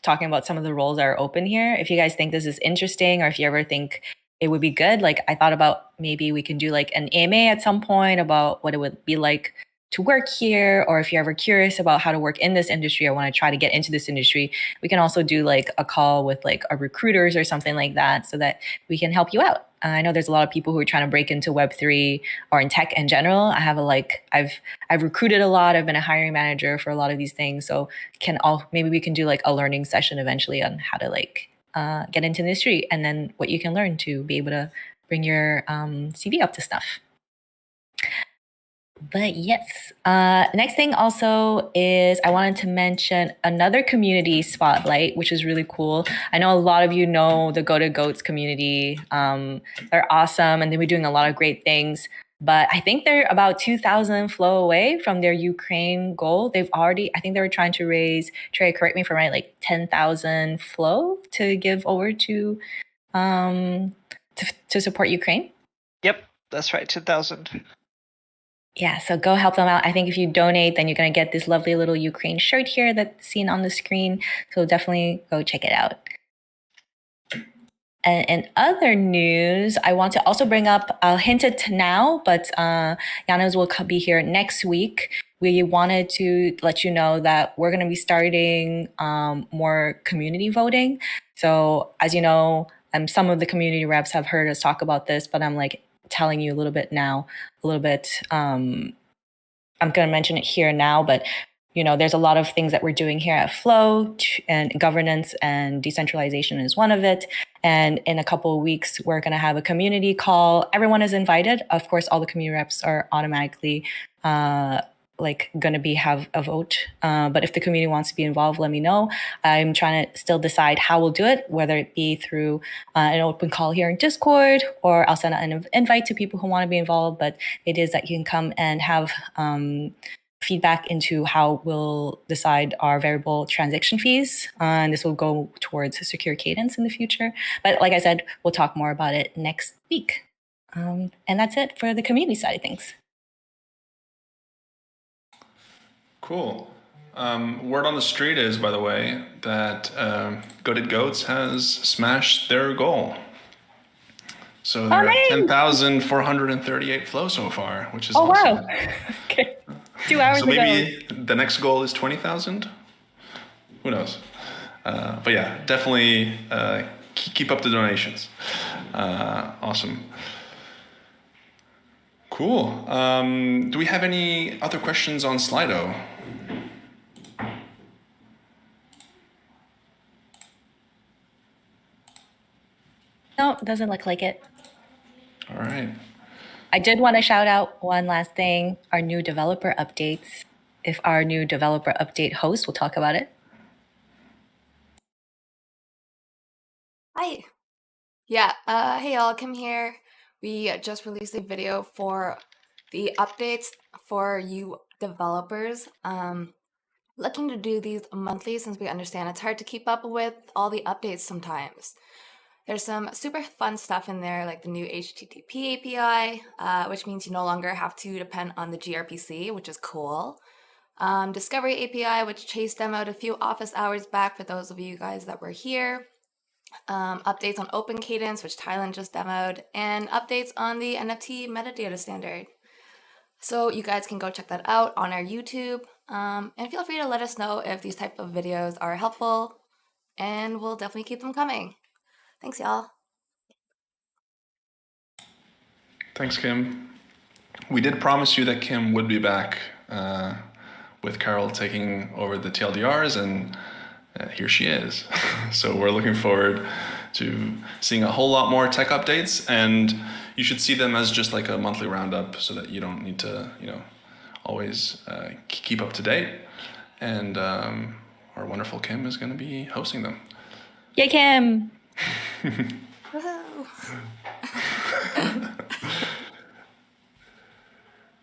talking about some of the roles that are open here. If you guys think this is interesting, or if you ever think it would be good, like I thought about maybe we can do like an AMA at some point about what it would be like to work here, or if you're ever curious about how to work in this industry or want to try to get into this industry, we can also do like a call with like our recruiters or something like that so that we can help you out. I know there's a lot of people who are trying to break into Web3 or in tech in general. I have I've recruited a lot. I've been a hiring manager for a lot of these things. So maybe we can do like a learning session eventually on how to like get into the industry and then what you can learn to be able to bring your CV up to stuff. But yes, next thing also is I wanted to mention another community spotlight, which is really cool. I know a lot of you know the Go to Goats community. They're awesome and they've been doing a lot of great things. But I think they're about 2,000 flow away from their Ukraine goal. I think they were trying to raise, Trey, correct me if I'm right, like 10,000 flow to give over to support Ukraine. Yep, that's right, 2,000. Yeah, so go help them out. I think if you donate, then you're going to get this lovely little Ukraine shirt here that's seen on the screen. So definitely go check it out. And in other news, I want to also bring up, I'll hint it now, but Janos will be here next week. We wanted to let you know that we're going to be starting more community voting. So as you know, some of the community reps have heard us talk about this, but I'm like telling you a little bit. I'm going to mention it here now, but you know, there's a lot of things that we're doing here at Flow, and governance and decentralization is one of it. And in a couple of weeks, we're going to have a community call. Everyone is invited. Of course, all the community reps are automatically going to have a vote. But if the community wants to be involved, let me know. I'm trying to still decide how we'll do it, whether it be through an open call here in Discord, or I'll send an invite to people who want to be involved. But it is that you can come and have feedback into how we'll decide our variable transaction fees. And this will go towards secure Cadence in the future. But like I said, we'll talk more about it next week. And that's it for the community side of things. Cool. Word on the street is, by the way, that Goated Goats has smashed their goal. So they're at 10,438 flow so far, which is awesome. Wow. Okay. 2 hours ago. So maybe the next goal is 20,000? Who knows? But yeah, definitely keep up the donations. Awesome. Cool. Do we have any other questions on Slido? No, it doesn't look like it. All right. I did want to shout out one last thing, our new developer updates. If our new developer update host will talk about it. Hi. Yeah, hey y'all, Kim here. We just released a video for the updates for you developers. Looking to do these monthly since we understand it's hard to keep up with all the updates sometimes. There's some super fun stuff in there, like the new HTTP API, which means you no longer have to depend on the gRPC, which is cool. Discovery API, which Chase demoed a few office hours back for those of you guys that were here. Updates on Open Cadence, which Thailand just demoed, and updates on the NFT metadata standard. So you guys can go check that out on our YouTube, and feel free to let us know if these type of videos are helpful, and we'll definitely keep them coming. Thanks, y'all. Thanks, Kim. We did promise you that Kim would be back with Carol taking over the TLDRs, and here she is. So we're looking forward to seeing a whole lot more tech updates, and you should see them as just like a monthly roundup so that you don't need to, always keep up to date. And our wonderful Kim is going to be hosting them. Yay, Kim!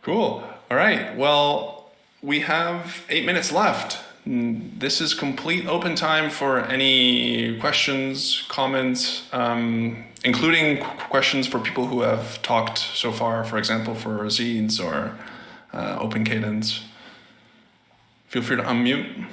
Cool. All right. Well, we have 8 minutes left. This is complete open time for any questions, comments, including questions for people who have talked so far, for example, for Zeedz or Open Cadence. Feel free to unmute.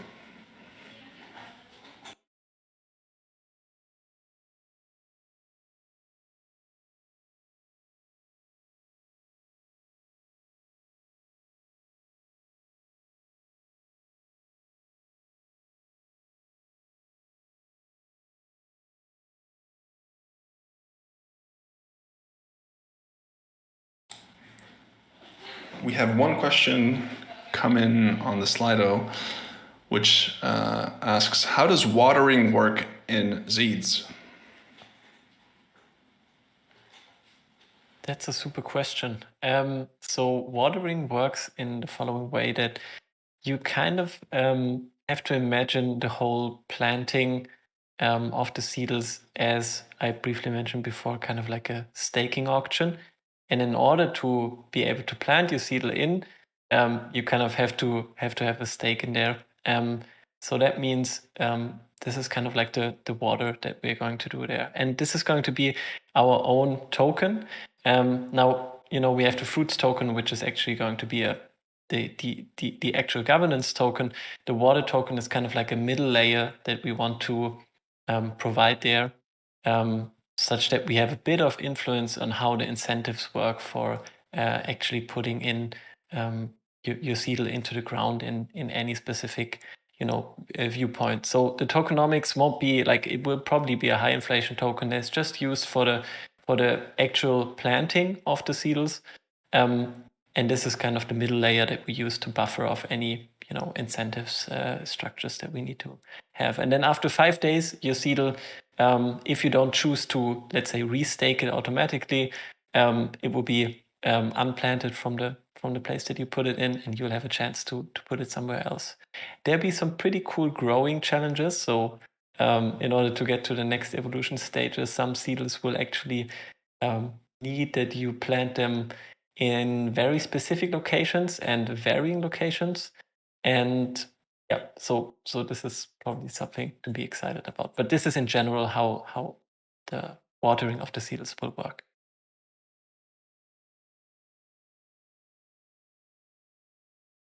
We have one question come in on the Slido, which asks, how does watering work in Zeedz? That's a super question. So watering works in the following way, that you kind of have to imagine the whole planting of the seedles, as I briefly mentioned before, kind of like a staking auction. And in order to be able to plant your seedle in, you kind of have to have a stake in there. So that means this is kind of like the water that we're going to do there. And this is going to be our own token. Now, we have the fruits token, which is actually going to be the actual governance token. The water token is kind of like a middle layer that we want to provide there, such that we have a bit of influence on how the incentives work for actually putting in your seedle into the ground in any specific viewpoint. So the tokenomics won't be like, it will probably be a high inflation token that's just used for the actual planting of the seedles. And this is kind of the middle layer that we use to buffer off any incentives structures that we need to have. And then after 5 days, your seedle, if you don't choose to, let's say, restake it automatically, it will be unplanted from the place that you put it in, and you'll have a chance to put it somewhere else. There'll be some pretty cool growing challenges. So in order to get to the next evolution stages, some seedles will actually need that you plant them in very specific locations and varying locations. And yeah, so this is probably something to be excited about. But this is in general how the watering of the seedles will work.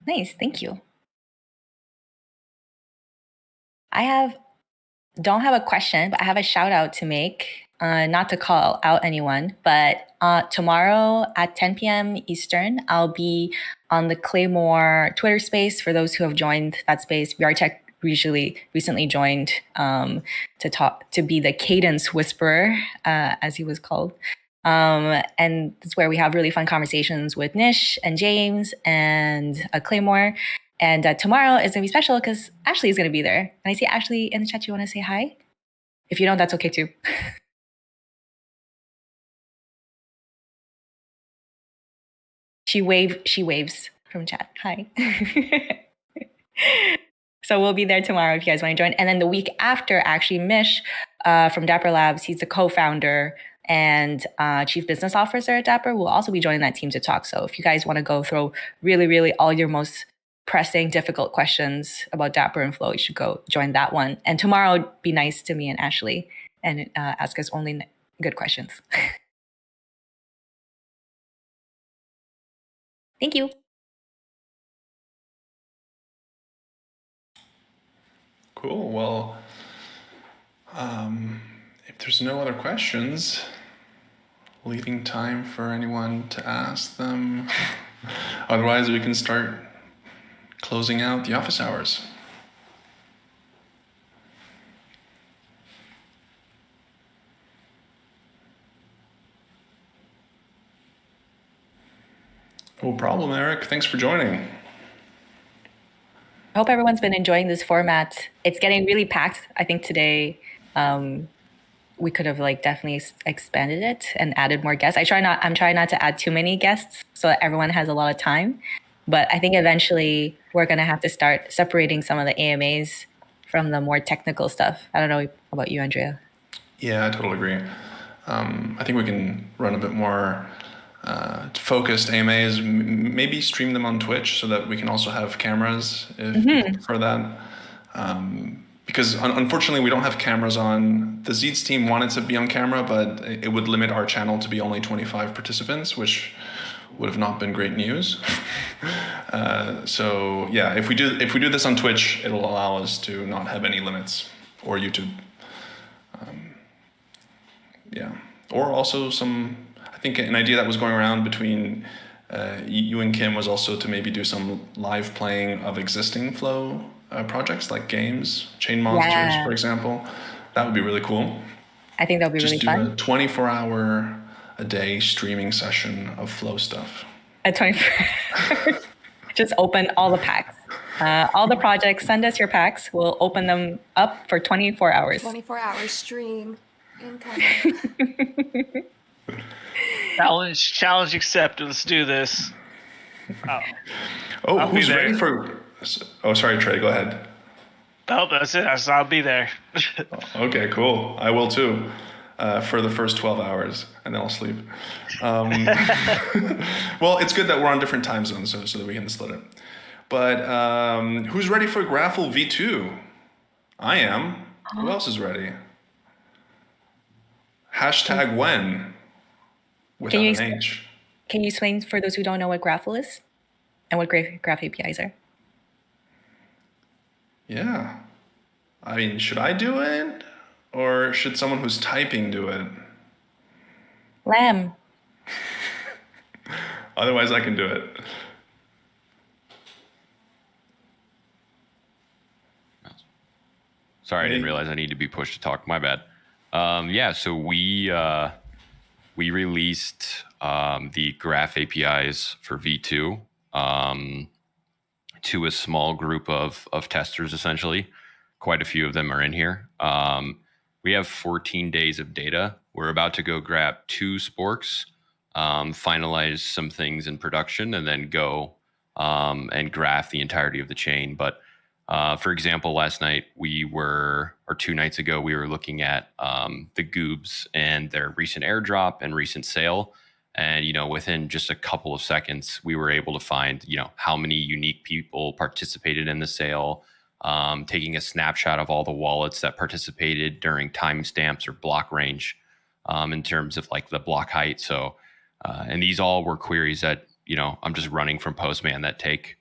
Nice, thank you. Don't have a question, but I have a shout out to make. Not to call out anyone, but tomorrow at 10 p.m. Eastern, I'll be on the Claymore Twitter space. For those who have joined that space, VR Tech recently joined to be the Cadence Whisperer, as he was called. And it's where we have really fun conversations with Nish and James and Claymore. And tomorrow is going to be special because Ashley is going to be there. And I see Ashley in the chat. You want to say hi? If you don't, that's okay too. She waves from chat. Hi. So we'll be there tomorrow if you guys want to join. And then the week after, actually, Mish from Dapper Labs, he's the co-founder and chief business officer at Dapper, will also be joining that team to talk. So if you guys want to go through really, really all your most pressing, difficult questions about Dapper and Flow, you should go join that one. And tomorrow, be nice to me and Ashley and ask us only good questions. Thank you. Cool. Well, if there's no other questions, leaving time for anyone to ask them. Otherwise, we can start closing out the office hours. No problem, Eric. Thanks for joining. I hope everyone's been enjoying this format. It's getting really packed. I think today we could have definitely expanded it and added more guests. I'm trying not to add too many guests so that everyone has a lot of time. But I think eventually we're going to have to start separating some of the AMAs from the more technical stuff. I don't know about you, Andrea. Yeah, I totally agree. I think we can run a bit more focused AMAs, maybe stream them on Twitch so that we can also have cameras if people prefer that. Because unfortunately we don't have cameras on. The Zeedz team wanted to be on camera, but it would limit our channel to be only 25 participants, which would have not been great news. So yeah, if we do this on Twitch, it'll allow us to not have any limits, or YouTube. Yeah, or also I think an idea that was going around between you and Kim was also to maybe do some live playing of existing Flow projects like games, Chain Monsters, for example. That would be really cool. I think that would be really fun. Just do a 24-hour a day streaming session of Flow stuff. At 24 Just open all the packs. All the projects, send us your packs. We'll open them up for 24 hours. 24-hour stream incoming. Challenge accepted. Let's do this. Oh, who's ready for... Oh, sorry, Trey, go ahead. Oh, that's it. I'll be there. Okay, cool. I will too, for the first 12 hours, and then I'll sleep. Well, it's good that we're on different time zones so that we can split it. But who's ready for Graphel V2? I am. Who else is ready? Hashtag when, without an H. Can you explain for those who don't know what Graphel is and what Graph APIs are? Yeah. I mean, should I do it? Or should someone who's typing do it? Lamb. Otherwise, I can do it. Sorry, I didn't realize I need to be pushed to talk. My bad. Yeah, so we released the Graph APIs for V2 to a small group of testers, essentially. Quite a few of them are in here. We have 14 days of data. We're about to go grab 2 sporks, finalize some things in production, and then go and graph the entirety of the chain. But for example, last night or 2 nights ago, we were looking at the Goobs and their recent airdrop and recent sale. And, within just a couple of seconds, we were able to find, how many unique people participated in the sale, taking a snapshot of all the wallets that participated during timestamps or block range in terms of the block height. So, and these all were queries that, I'm just running from Postman that take,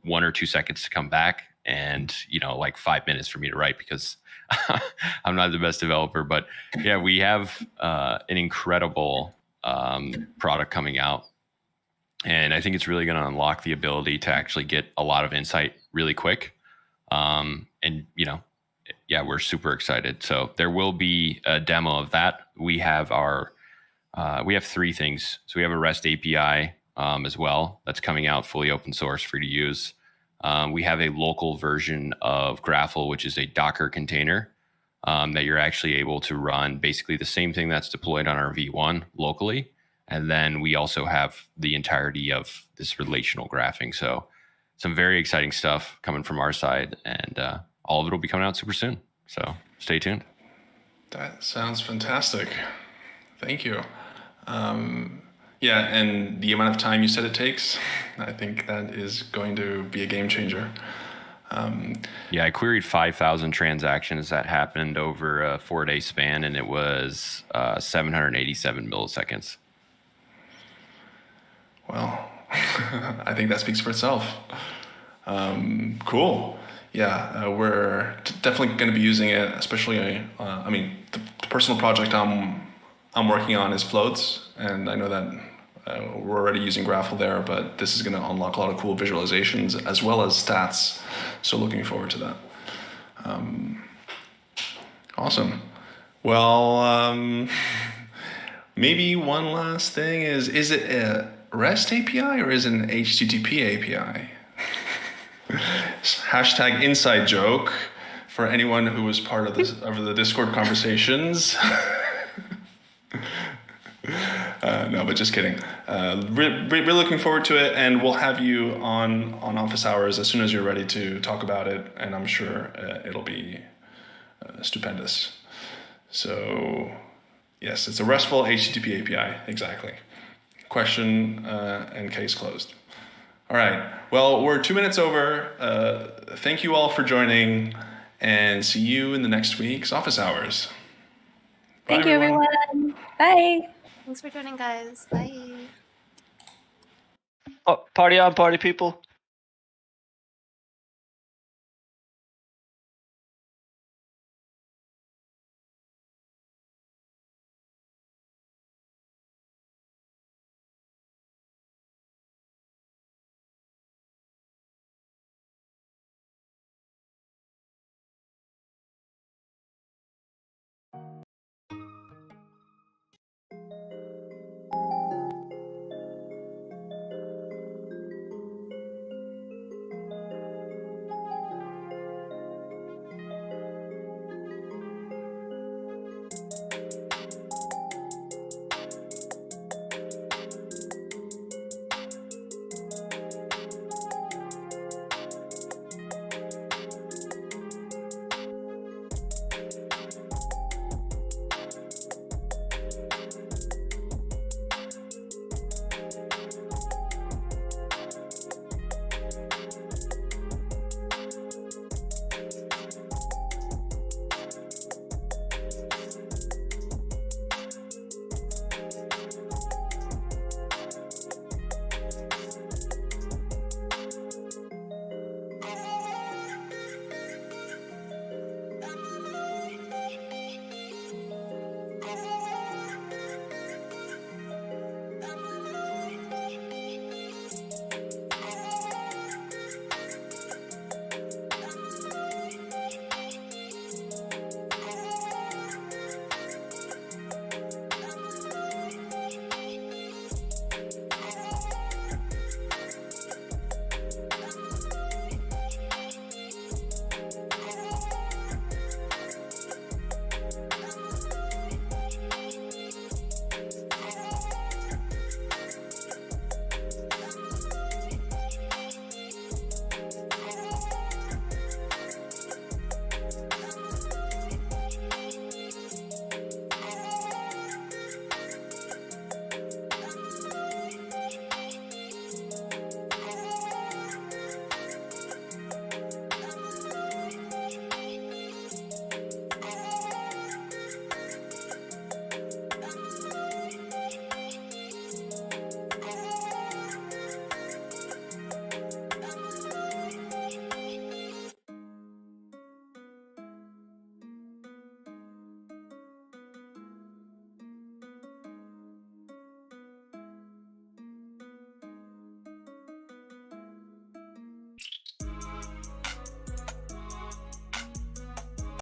1 or 2 seconds to come back and, 5 minutes for me to write because I'm not the best developer. But yeah, we have an incredible product coming out. And I think it's really going to unlock the ability to actually get a lot of insight really quick. And, yeah, we're super excited. So there will be a demo of that. We have we have 3 things. So we have a REST API as well that's coming out fully open source, free to use. We have a local version of Graphel, which is a Docker container that you're actually able to run basically the same thing that's deployed on our V1 locally. And then we also have the entirety of this relational graphing. So some very exciting stuff coming from our side, and all of it will be coming out super soon. So stay tuned. That sounds fantastic. Thank you. Yeah, and the amount of time you said it takes, I think that is going to be a game changer. Yeah, I queried 5,000 transactions that happened over a 4-day span, and it was 787 milliseconds. Well, I think that speaks for itself. Cool. Yeah, we're definitely going to be using it, especially, the personal project I'm working on is floats, and I know that we're already using Graphel there, but this is going to unlock a lot of cool visualizations as well as stats, so looking forward to that. Awesome. Well, maybe one last thing is it a REST API or is it an HTTP API? Hashtag inside joke for anyone who was part of the Discord conversations. No, but just kidding. We're looking forward to it, and we'll have you on office hours as soon as you're ready to talk about it, and I'm sure it'll be stupendous. So, yes, it's a RESTful HTTP API, exactly. Question and case closed. All right, well, we're 2 minutes over. Thank you all for joining, and see you in the next week's office hours. Bye, Thank you, everyone. Bye. Thanks for joining, guys. Bye. Oh, party on, party people.